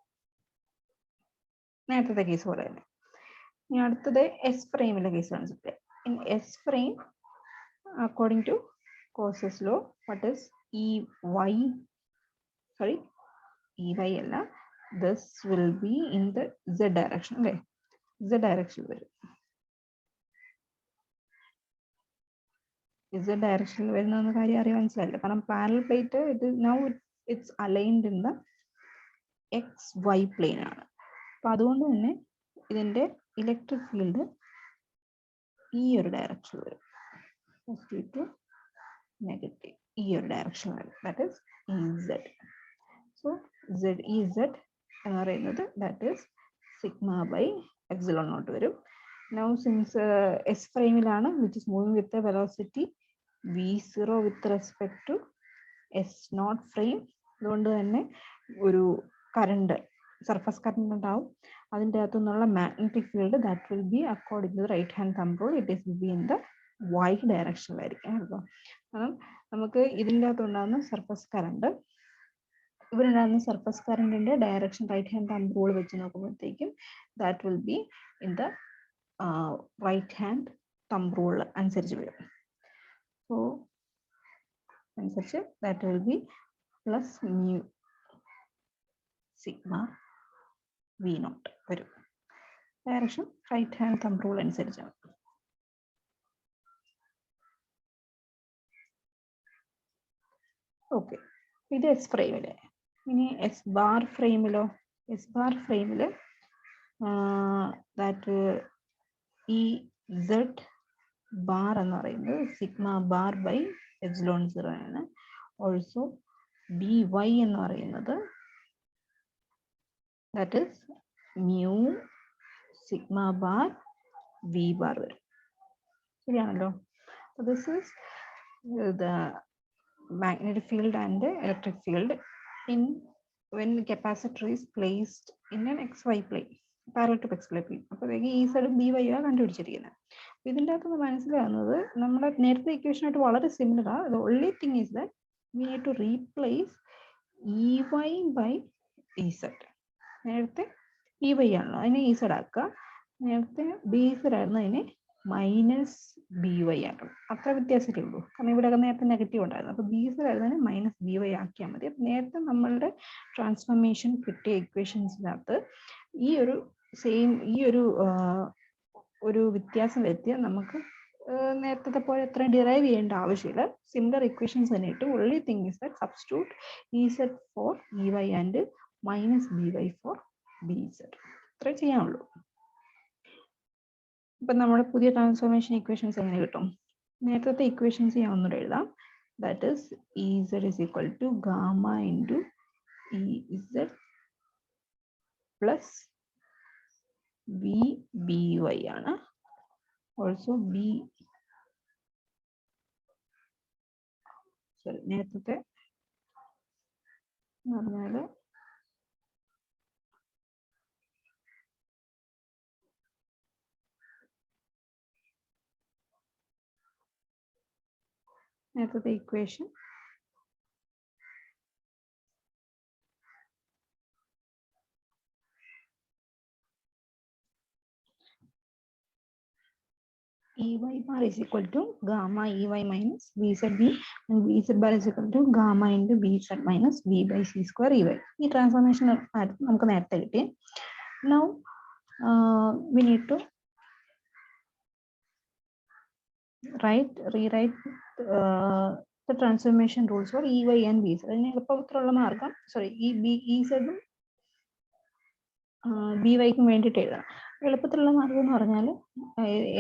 നേരത്തെ case പോലെ തന്നെ. ഇനി അടുത്തത് എസ് ഫ്രെയിമിലെ കേസ് കാണിച്ചിട്ട്, in S frame according to Gauss's law, what is EY അല്ല, this will be in the Z direction അല്ലേ, Z direction വരും. Z direction വരുന്ന കാര്യം അറിയാൻ മനസ്സിലായില്ല, കാരണം പാരലൽ പ്ലേറ്റ് ഇത് now it's aligned in the XY plane ആണ്. അപ്പൊ അതുകൊണ്ട് തന്നെ ഇതിന്റെ ഇലക്ട്രിക് ഫീൽഡ് ഈ ഒരു ഡയറക്ഷൻ വരും, പോസിറ്റീവ് ടു നെഗറ്റീവ് ഈ ഒരു ഡയറക്ഷൻ വരും, that is EZ. So EZ എന്ന് പറയുന്നത് that is sigma by epsilon naught വരും. നൗ സിൻസ് എസ് ഫ്രെയിമിലാണ് which is moving with velocity V0 with respect to S0 frame, അതുകൊണ്ട് തന്നെ ഒരു കറണ്ട്, സർഫസ് കറണ്ട് ഉണ്ടാവും. അതിൻ്റെ അകത്തു നിന്നുള്ള magnetic field that will be according to right hand thumb rule it is will be in the Y ഡയറക്ഷനിലായിരിക്കും കേട്ടോ. കാരണം നമുക്ക് ഇതിൻ്റെ അകത്തുണ്ടാകുന്ന സർഫസ് കറണ്ട്, ഇവിടെ ഉണ്ടാകുന്ന സർഫസ് കറണ്ടിന്റെ direction right hand thumb rule വെച്ച് നോക്കുമ്പോഴത്തേക്കും that will be in the right hand thumb rule അനുസരിച്ച് വരും. സോ അനുസരിച്ച് that will be plus mu sigma V0 വരും. Direction right hand thumb rule അനുസരിച്ചാണ്. ഓക്കെ, ഇത് എസ് ഫ്രെയിമില്. ഇനി എസ് ബാർ ഫ്രെയിമിലോ, എസ് ബാർ ഫ്രെയിമില് ദാറ്റ് EZ ബാർ എന്ന് പറയുന്നത് സിഗ്മ ബാർ ബൈ എപ്സിലോൺ 0 ആണ്. ഓൾസോ BY എന്ന് പറയുന്നത് that is mu sigma bar V bar വരും. ശരിയാണല്ലോ. this is the magnetic field and the electric field in when the capacitor is placed in an XY plane, parallel to XY plane. അപ്പോൾ ഈ സൈഡും BY ആണ് കണ്ടുപിടിച്ചിരിക്കുന്നത്. ഇതിൻ്റെ അകത്ത് മനസ്സിലാകുന്നത് നമ്മുടെ നേരത്തെ ഇക്വേഷൻ ആയിട്ട് വളരെ സിമിലർ ആണ്. the only thing is that we need to replace EY by EZ. നേരത്തെ EY ആണല്ലോ, അതിനെ EZ ആക്കുക. നേരത്തെ BZ ആയിരുന്നു, അതിനെ മൈനസ് BY ആക്കണം. അത്ര വ്യത്യാസമേ ഉള്ളൂ, കാരണം ഇവിടെ നേരത്തെ നെഗറ്റീവ് ഉണ്ടായിരുന്നു. അപ്പോൾ BZ ആയിരുന്നതിനെ മൈനസ് BY ആക്കിയാൽ മതി. അപ്പം നേരത്തെ നമ്മളുടെ ട്രാൻസ്ഫോർമേഷൻ കിട്ടിയ ഇക്വേഷൻസിനകത്ത് ഈ ഒരു സെയിം ഈ ഒരു വ്യത്യാസം വരുത്തിയാൽ നമുക്ക് നേരത്തെ പോലെ എത്ര ഡിറൈവ് ചെയ്യേണ്ട ആവശ്യമില്ല. സിമിലർ ഇക്വേഷൻസ് തന്നെ ഇട്ട് only thing is that substitute EZ for EY and minus BY for BZ. ഇത്രേ ചെയ്യാനുള്ളൂ. ഇപ്പം നമ്മുടെ പുതിയ ട്രാൻസ്ഫോർമേഷൻ ഇക്വേഷൻസ് എങ്ങനെ കിട്ടും? നേരത്തെ ഇക്വേഷൻസ് ഞാൻ ഒന്നുകൂടെ എഴുതാം. That is EZ is equal to gamma into EZ plus VBY ആണ്. ഓൾസോ സോറി നേരത്തെ എന്ന് പറഞ്ഞാൽ നേരത്തെ equation Ey bar is equal to gamma Ey minus Bzb and Bz bar is equal to gamma into Bz minus B by C square Ey. This transformation നമുക്ക് നേരത്തെ കിട്ടി. Now we need to rewrite the transformation rules for Ey and Bz. അതിന് എളുപ്പത്തിലുള്ള മാർഗം sorry ഈ Ez Byക്കും വേണ്ടിയിട്ട് എഴുതണം. എളുപ്പത്തിലുള്ള മാർഗം എന്ന് പറഞ്ഞാൽ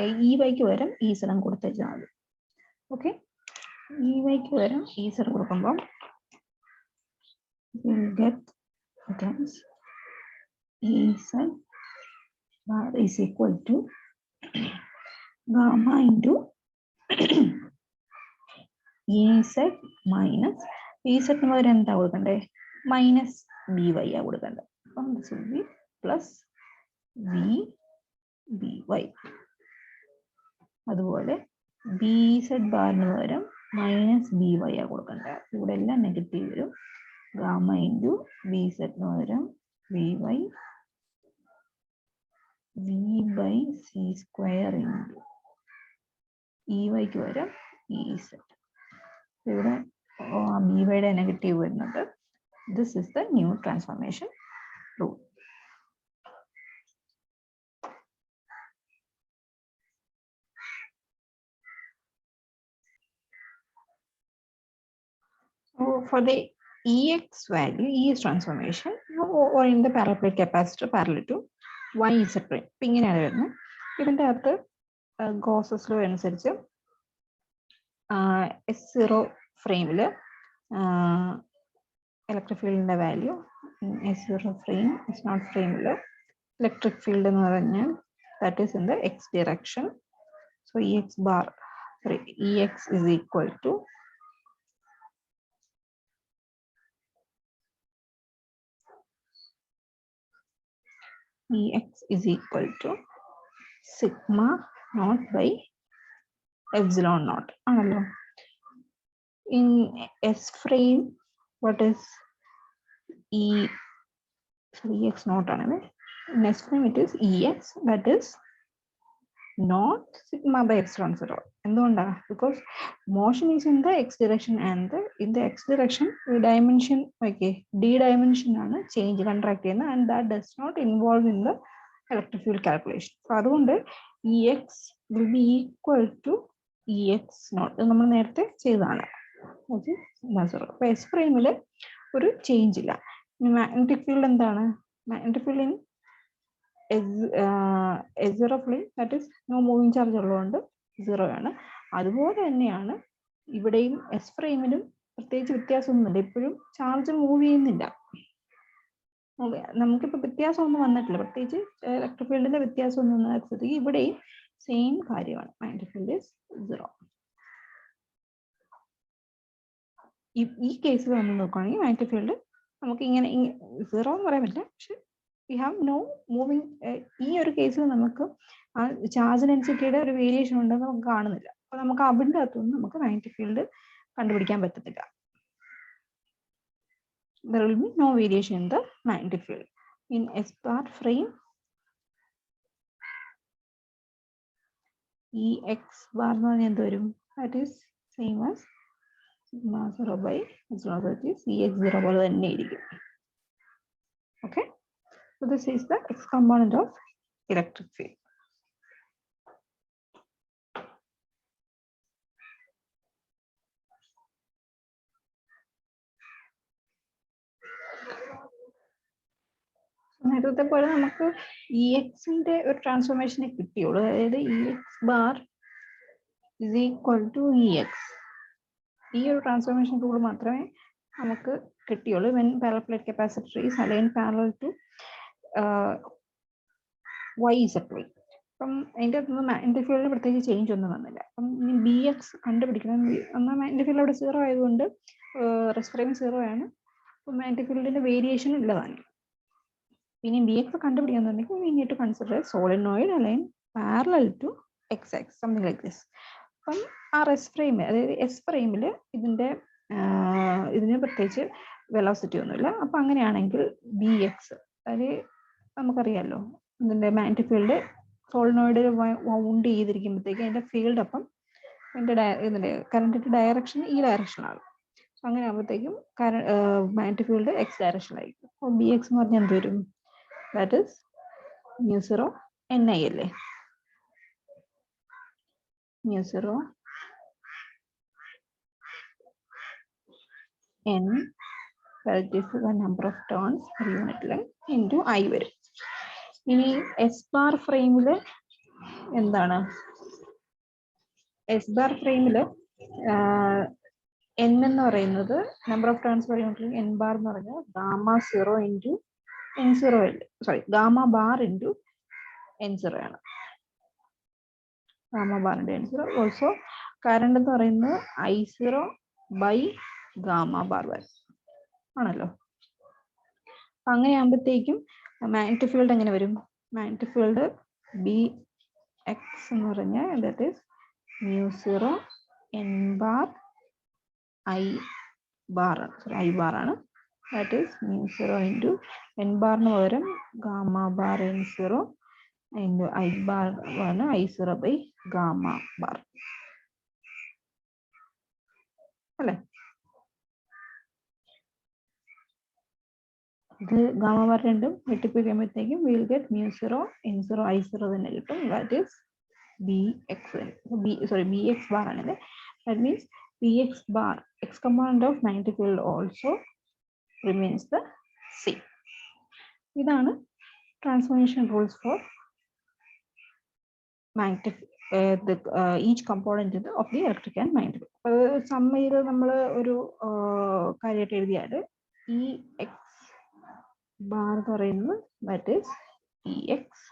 Eyക്ക് പകരം Ez കൊടുത്തേച്ചാൽ മതി. ഓക്കെ, Eyക്ക് പകരം Ez കൊടുക്കുമ്പോൾ we'll get against Ez bar is equal to gamma into Ez minus Ez ന് പകരം എന്താ കൊടുക്കണ്ടേ? മൈനസ് By ആ കൊടുക്കണ്ടേ. അപ്പം this will be plus By. അതുപോലെ Bz ബാറിന് പകരം മൈനസ് By ആ കൊടുക്കണ്ടേ. ഇവിടെ എല്ലാം നെഗറ്റീവ് വരും. ഗാമ ഇൻറ്റു Bz ന് പകരം By V by C square into Eyക്ക് പകരം Ez. ഇവിടെ Byയുടെ നെഗറ്റീവ് വരുന്നുണ്ട്. This is the new transformation rule. So for the Ex value, E's transformation, or in the parallel plate capacitor parallel to YZ prime. ഇങ്ങനെയാണ് വരുന്നത്. ഇതിൻ്റെ അകത്ത് Gauss's law അനുസരിച്ച് S0 ഫ്രെയിമിൽ electric ഫീൽഡിൻ്റെ value S0 frame S0 ഫ്രെയിമിൽ electric field എന്ന് പറഞ്ഞാൽ that is in the X direction. So Ex is equal to sigma naught by epsilon naught. In S frame, what is Ex naught? In S frame, it is Ex, that is not sigma by epsilon 0. Because motion is in the X direction, and in the X direction, the dimension, okay, D dimension change contract, and that does not involve in the electric field calculation. So അതുകൊണ്ട് Ex will be equal to Ex naught. നമ്മൾ നേരത്തെ ചെയ്തതാണ്. Okay, അപ്പോൾ S ഫ്രെയിമിൽ ഒരു change ഇല്ല. Magnetic field എന്താണ്? Magnetic field in S0 frame, that is no moving charge ഉള്ളതുകൊണ്ട് 0 ആണ്. അതുപോലെ തന്നെയാണ് ഇവിടെയും എസ് ഫ്രെയിമിലും പ്രത്യേകിച്ച് വ്യത്യാസമൊന്നുമില്ല. ഇപ്പോഴും ചാർജ് മൂവ് ചെയ്യുന്നില്ല. നമുക്കിപ്പോൾ വ്യത്യാസമൊന്നും വന്നിട്ടില്ല, പ്രത്യേകിച്ച് ഇലക്ട്രിക് ഫീൽഡിന്റെ വ്യത്യാസമൊന്നും വന്നതിൽ ഇവിടെയും സെയിം കാര്യമാണ്. Magnetic field is 0. ഈ കേസിൽ നമ്മൾ നോക്കുകയാണെങ്കിൽ മാഗ്നറ്റിക് ഫീൽഡ് നമുക്ക് ഇങ്ങനെ 0 എന്ന് പറയാൻ പറ്റില്ല, പക്ഷെ വി ഹാവ് നോ മൂവിങ്. ഈ ഒരു കേസിൽ നമുക്ക് ആ ചാർജ് ഡെൻസിറ്റിയുടെ ഒരു വേരിയേഷൻ ഉണ്ടെന്ന് നമുക്ക് കാണുന്നില്ല. അപ്പൊ നമുക്ക് അതിൻ്റെ അകത്തൊന്നും നമുക്ക് മാഗ്നറ്റിക് ഫീൽഡ് കണ്ടുപിടിക്കാൻ പറ്റത്തില്ല. There will be no variation in the magnetic field. In S bar frame, Ex bar എന്ന് പറഞ്ഞാൽ എന്ത് വരും? That is same as sigma 0 by epsilon 0, that is Ex0 പോലെ തന്നെ ഇരിക്കും. Okay, so this is the X component of electric field. നേരത്തെ പോലെ നമുക്ക് Exന്റെ ഒരു ട്രാൻസ്ഫോർമേഷനെ കിട്ടിയുള്ളൂ. അതായത് Ex bar is equal to Ex. ഈ ഒരു ട്രാൻസ്ഫോർമേഷൻ റൂൾ മാത്രമേ നമുക്ക് കിട്ടിയുള്ളൂ. when parallel plate capacitor is aligned parallel to YZ plane. അപ്പം അതിൻ്റെ അകത്തുനിന്ന് മാഗ്നറ്റിക് ഫീൽഡിന് പ്രത്യേകിച്ച് ചേഞ്ച് ഒന്നും വന്നില്ല. അപ്പം ഇനി ബി എക്സ് കണ്ടുപിടിക്കണം. എന്നാൽ മാഗ്നറ്റിക് ഫീൽഡ് അവിടെ 0 ആയതുകൊണ്ട് റെസ്റ്റ് ഫ്രെയിം 0 ആണ്. അപ്പം മാഗ്നറ്റിക് ഫീൽഡിന്റെ വേരിയേഷൻ ഇല്ലതാണ്. പിന്നെ ബി എക്സ് കണ്ടുപിടിക്കാന്നുണ്ടെങ്കിൽ we need to consider solenoid align parallel to x something like this. അപ്പം ആ റെസ്റ്റ് ഫ്രെയിം, അതായത് എസ് ഫ്രെയിമിൽ ഇതിന് പ്രത്യേകിച്ച് വെലോസിറ്റി ഒന്നുമില്ല. അപ്പം അങ്ങനെയാണെങ്കിൽ ബി എക്സ്, അതായത് നമുക്കറിയാമല്ലോ ഇതിൻ്റെ മാഗ്നറ്റിക് ഫീൽഡ് സോളിനോയിഡ് വൗണ്ട് ചെയ്തിരിക്കുമ്പോഴത്തേക്ക് അതിൻ്റെ ഫീൽഡ് അപ്പം ഇതിൻ്റെ കറണ്ടിൻ്റെ ഡയറക്ഷൻ ഈ ഡയറക്ഷനാണ്. അങ്ങനെ ആകുമ്പോഴത്തേക്കും മാഗ്നറ്റിക് ഫീൽഡ് എക്സ് ഡയറക്ഷനിലായിരിക്കും. അപ്പോൾ ബി എക്സ് എന്ന് പറഞ്ഞാൽ എന്ത് വരും? ദാറ്റ് ഇസ് μ0 ni അല്ലേ? μ0 n, that is the number of turns per unit length, into I വരും. ഇനി എസ് ബാർ ഫ്രെയിമിൽ എന്താണ്? എസ് ബാർ ഫ്രെയിമിൽ n എന്ന് പറയുന്നത് number of turns per unit n bar എന്ന് പറഞ്ഞാൽ γ0 ഇൻറ്റു n0 അല്ലേ, സോറി γ ബാർ ഇൻറ്റു n0 ആണ്. γ bar into n0. Also current എന്ന് പറയുന്നത് I0 ബൈ ഗാമ ബാർ വരെ ആണല്ലോ. അങ്ങനെ ആകുമ്പോഴത്തേക്കും മാഗ്നറ്റിക് ഫീൽഡ് എങ്ങനെ വരും? മാഗ്നറ്റിക് ഫീൽഡ് ബി എക്സ് എന്ന് പറഞ്ഞാൽ that is μ0 n bar I bar ആണ്, സോറി ഐ ബാർ ആണ്. ദാറ്റ് ഈസ് μ0 ഇൻറ്റു n ബാറിന് പകരം gamma bar n0 into I bar ആണ് I0 ബൈ ഗാമ ബാർ അല്ലേ? ഇത് ഗാമ ബാർ രണ്ടും വെട്ടിപ്പിക്കുമ്പോഴത്തേക്കും വിൽ ഗെറ്റ് μ0 n0 I0 തന്നെ കിട്ടും. That is B X, B X bar ആണല്ലേ. That means B X bar, X component of magnetic field also remains the same. ഇതാണ് transformation rules for magnetic each component of the electric and magnetic. സമ്മയിൽ നമ്മൾ ഒരു കാര്യമായിട്ട് എഴുതിയാൽ E X bar എന്ന് പറയുന്നത് that is E X,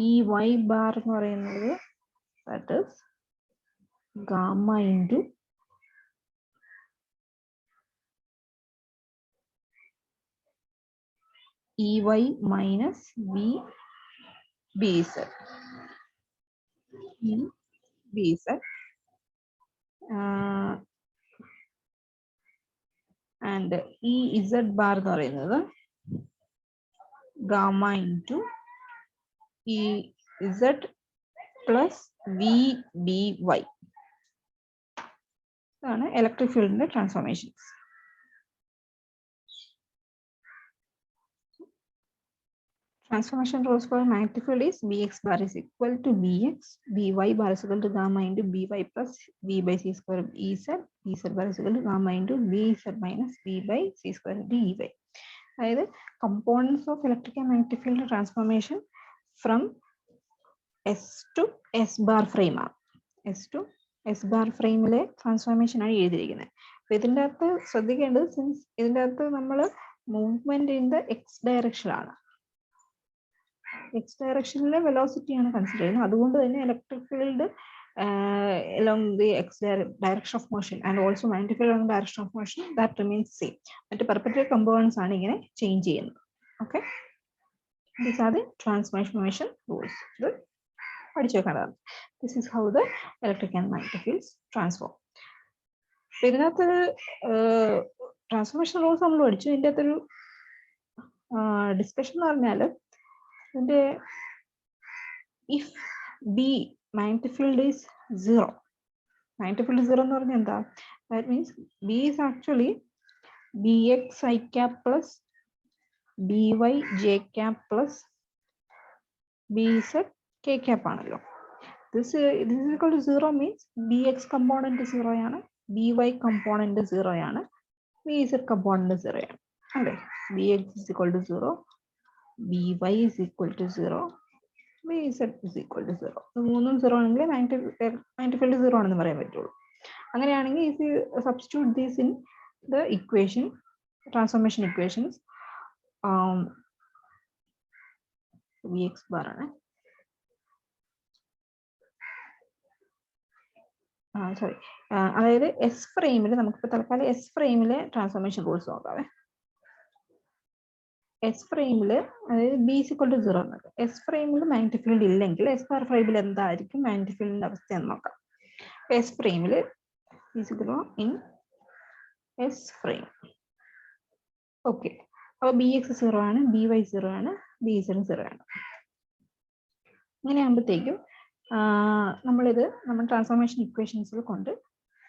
E Y bar എന്ന് പറയുന്നത് that is gamma into E Y minus B B Z, B Z. And ഈ ഇസഡ് ബാർ എന്ന് പറയുന്നത് ഗാമ ഇൻറ്റു ഈ z plus V B y. ഇതാണ് electric ഫീൽഡിന്റെ transformations. Transformation rules for magnetic field is Bx bar is equal to Bx, By bar is equal to gamma into By plus V by C square Ez, Ez bar is equal to gamma into Bz minus V by C square into Ey. അതായത് components of electric and magnetic field transformation from S to S bar frame ആണ്. S to S bar ഫ്രെയിമിലെ transformation ആണ് എഴുതിയിരിക്കുന്നത്. അപ്പൊ ഇതിൻ്റെ അകത്ത് ശ്രദ്ധിക്കേണ്ടത്, since ഇതിൻ്റെ അകത്ത് നമ്മൾ മൂവ്മെന്റ് ഇൻ ദ എക്സ് ഡയറക്ഷനാണ്, എക്സ് ഡയറക്ഷനിലെ വെലോസിറ്റി ആണ് കൺസിഡർ ചെയ്യുന്നത്. അതുകൊണ്ട് തന്നെ electric field along the x direction of motion and also magnetic field along the direction of motion that remains same. മറ്റ് പെർപെറ്റുവൽ കമ്പോണൻസ് ആണ് ഇങ്ങനെ ചേഞ്ച് ചെയ്യുന്നത്. Okay, these are the transformation rules. ഇത് പഠിച്ചു വെക്കേണ്ടതാണ്. This is how the electric and magnetic fields transform. ഇതിനകത്ത് transformation rules നമ്മൾ പഠിച്ചു. ഇതിൻ്റെ അകത്തൊരു ഡിസ്കഷൻ എന്ന് പറഞ്ഞാൽ ഇതിന്റെ if B magnetic field is 0, magnetic field is 0 എന്ന് പറഞ്ഞാൽ എന്താ? That means B is actually Bx I cap plus By J cap plus Bz K cap ആണല്ലോ. This is equal to 0 means Bx component 0 ആണ്, By component 0 ആണ്, Bz component 0 ആണ് അല്ലേ. Bx is equal to 0, By is equal to 0, Bz is equal to 0. മൂന്നും 0 ആണെങ്കിൽ magnetic field 0 ആണെന്ന് പറയാൻ പറ്റുള്ളൂ. അങ്ങനെയാണെങ്കിൽ if you substitute this in the equation, transformation equations, Vx bar ആണ്, സോറി, അതായത് എസ് ഫ്രെയിമിൽ നമുക്കിപ്പോൾ തൽക്കാലം എസ് ഫ്രെയിമിലെ ട്രാൻസ്ഫോർമേഷൻ റൂൾസ് നോക്കാവേ. എസ് ഫ്രെയിമിൽ അതായത് ബി ഈക്വൽ ടു 0 എന്നൊക്കെ. എസ് ഫ്രെയിമിൽ മാഗ്നറ്റിക് ഫീൽഡ് ഇല്ലെങ്കിൽ എസ് ബാർ ഫ്രെയിമിൽ എന്തായിരിക്കും മാഗ്നറ്റിക് ഫീൽഡിന്റെ അവസ്ഥ എന്ന് നോക്കാം. എസ് ഫ്രെയിമിൽ ഇൻ എസ് ഫ്രെയിം. ഓക്കെ, അപ്പോൾ ബി എക്സ് 0 ആണ്, ബി വൈ 0 ആണ്, ബി സെഡ് 0 ആണ്. ഇങ്ങനെ ആകുമ്പോഴത്തേക്കും നമ്മൾ ട്രാൻസ്ഫോർമേഷൻ ഇക്വേഷൻസിൽ കൊണ്ട്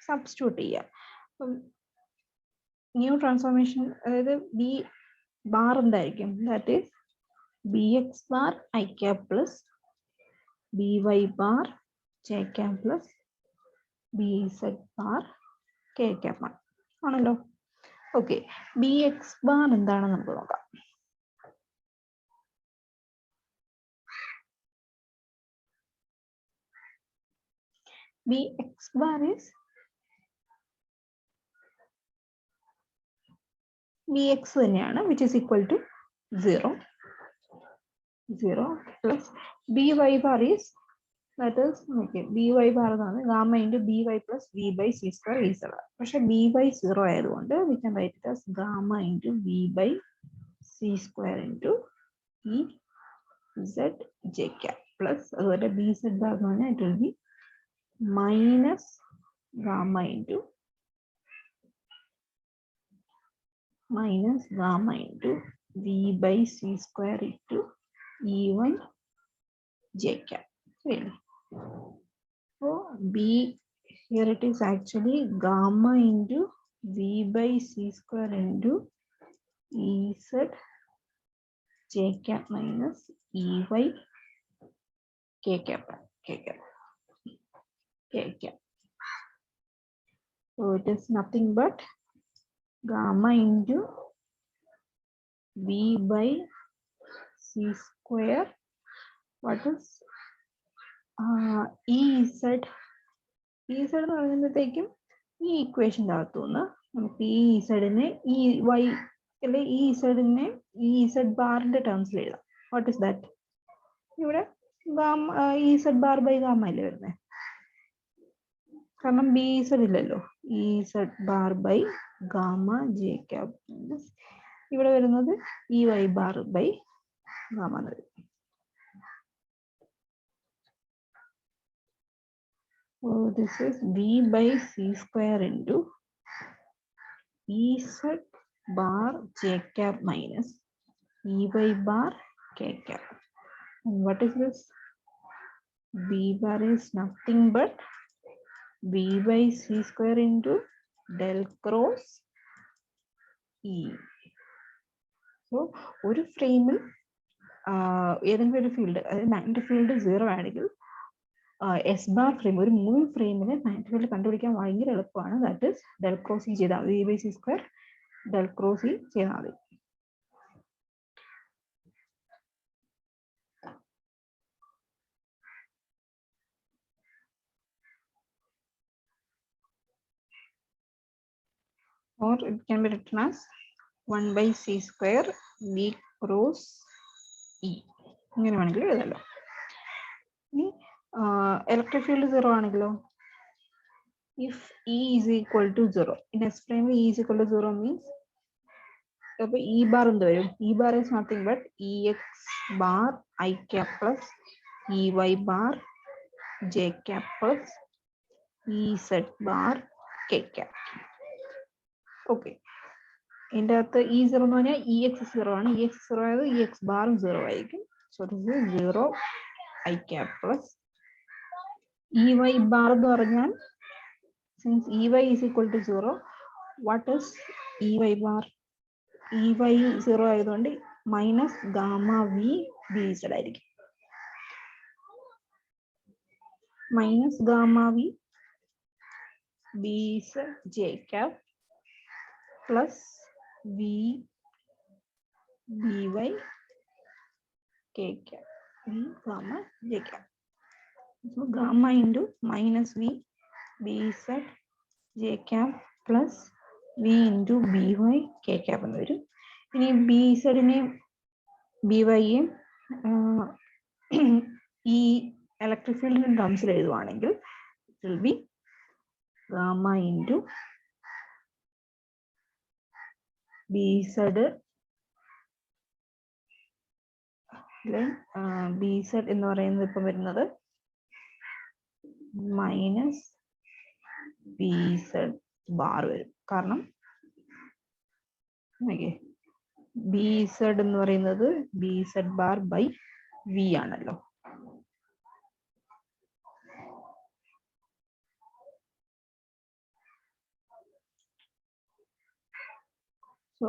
സബ്സ്റ്റിറ്റ്യൂട്ട് ചെയ്യാം. ന്യൂ ട്രാൻസ്ഫോർമേഷൻ അതായത് ബി ബാർ എന്തായിരിക്കും? That is B X bar I cap plus B Y bar J cap plus B Z bar K cap ആണല്ലോ. ഓക്കെ, ബി എക്സ് ബാർ എന്താണെന്ന് നമുക്ക് നോക്കാം. B X bar is B X തന്നെയാണ്, which is equal to 0 plus B Y bar is that is okay B Y bar എന്നാണ് gamma into B Y plus V by C square ഈ z. പക്ഷെ b y 0 ആയതുകൊണ്ട് we can write it as gamma into b by C square into e z J cap plus അതുപോലെ b Z bar എന്ന് പറഞ്ഞാൽ it will be minus gamma into v by c square into e1 j cap. So b here it is actually gamma into v by c square into e z j cap minus ey k cap. So it is nothing but gamma into v by c square. What is ez എന്ന് പറയുമ്പോഴത്തേക്കും ഈ ഇക്വേഷൻ്റെ അകത്തുനിന്ന് നമുക്ക് ഈ ഇസഡിനെ ഈ Y അല്ലെ ഈ ഇസഡിനെ ഈ ഇസഡ് ബാറിന്റെ ടേംസിൽ എഴുതാം. What is that? ഇവിടെ ഈ ഇസഡ് ബാർ ബൈ ഗാമ അല്ലേ വരുന്നത്, കാരണം ബി ഇസഡ് ഇല്ലല്ലോ. ഈ z bar by gamma J cap ഇവിടെ വരുന്നത് ഈ വൈ ബാർ ബൈ ഗാമ എന്ന് വരും. So this is v by c square into ez bar j cap minus ey bar k cap. And what is this? V bar is nothing but v by c square into del cross e. So ഒരു ഫ്രെയിമിൽ ഏതെങ്കിലും ഒരു field അതായത് magnetic field 0 ആണെങ്കിൽ S bar frame ഒരു മുൻ ഫ്രെയിമിനെ magnetic field കണ്ടുപിടിക്കാൻ ഭയങ്കര എളുപ്പമാണ്. That is del cross e ചെയ്താൽ മതി, v by C square del cross e ചെയ്താൽ മതി. Or it can be written as 1 by c square v cross e. ഇങ്ങനെ വേണമെങ്കിൽ എഴുതാമല്ലോ. ഇനി ഇലക്ട്രിക് ഫീൽഡ് 0 ആണെങ്കിലോ, if E is equal to 0, in S frame E is equal to 0 means അപ്പോൾ E bar എന്ത് വരും? E bar is nothing but EX bar I cap plus EY bar J cap plus EZ bar K cap. Okay, ഇതിൻ്റെ അകത്ത് E0 എന്ന് പറഞ്ഞാൽ EX 0 ആണ്. EX 0 ആയത് EX ബാറും 0 ആയിരിക്കും. So this is 0 I cap plus EY bar എന്ന് പറഞ്ഞാൽ since EY is equal to 0, what is EY bar? EY 0 ആയതുകൊണ്ട് minus gamma V B Z ആയിരിക്കും. Minus gamma V B Z J cap plus V B Y K cap V gamma J cap. So gamma into minus V B Z J cap plus V into B Y K cap എന്ന് വരും. ഇനി ബി സെഡിനെയും B വൈയും ഈ electric ഫീൽഡിൻ്റെ ടേംസിൽ എഴുതുവാണെങ്കിൽ it will be gamma into bz bz എന്ന് പറയുന്നത് ഇപ്പം വരുന്നത് മൈനസ് bz ബാർ വരും. കാരണം bz എന്ന് പറയുന്നത് bz ബാർ ബൈ v ആണല്ലോ. So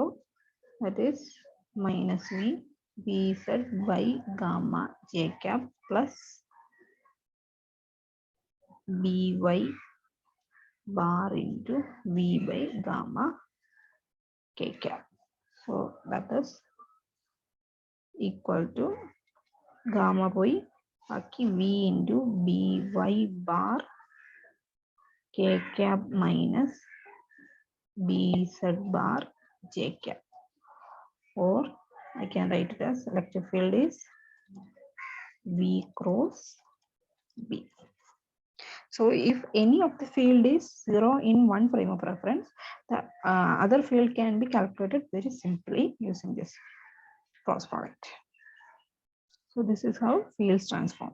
that is minus v bz by gamma j cap plus by bar into v by gamma k cap. So that is equal to gamma boy v into by bar k cap minus bz bar j cap, or I can write it as electric field is v cross b. So if any of the field is 0 in one frame of reference, the other field can be calculated very simply using this cross product. So this is how fields transform.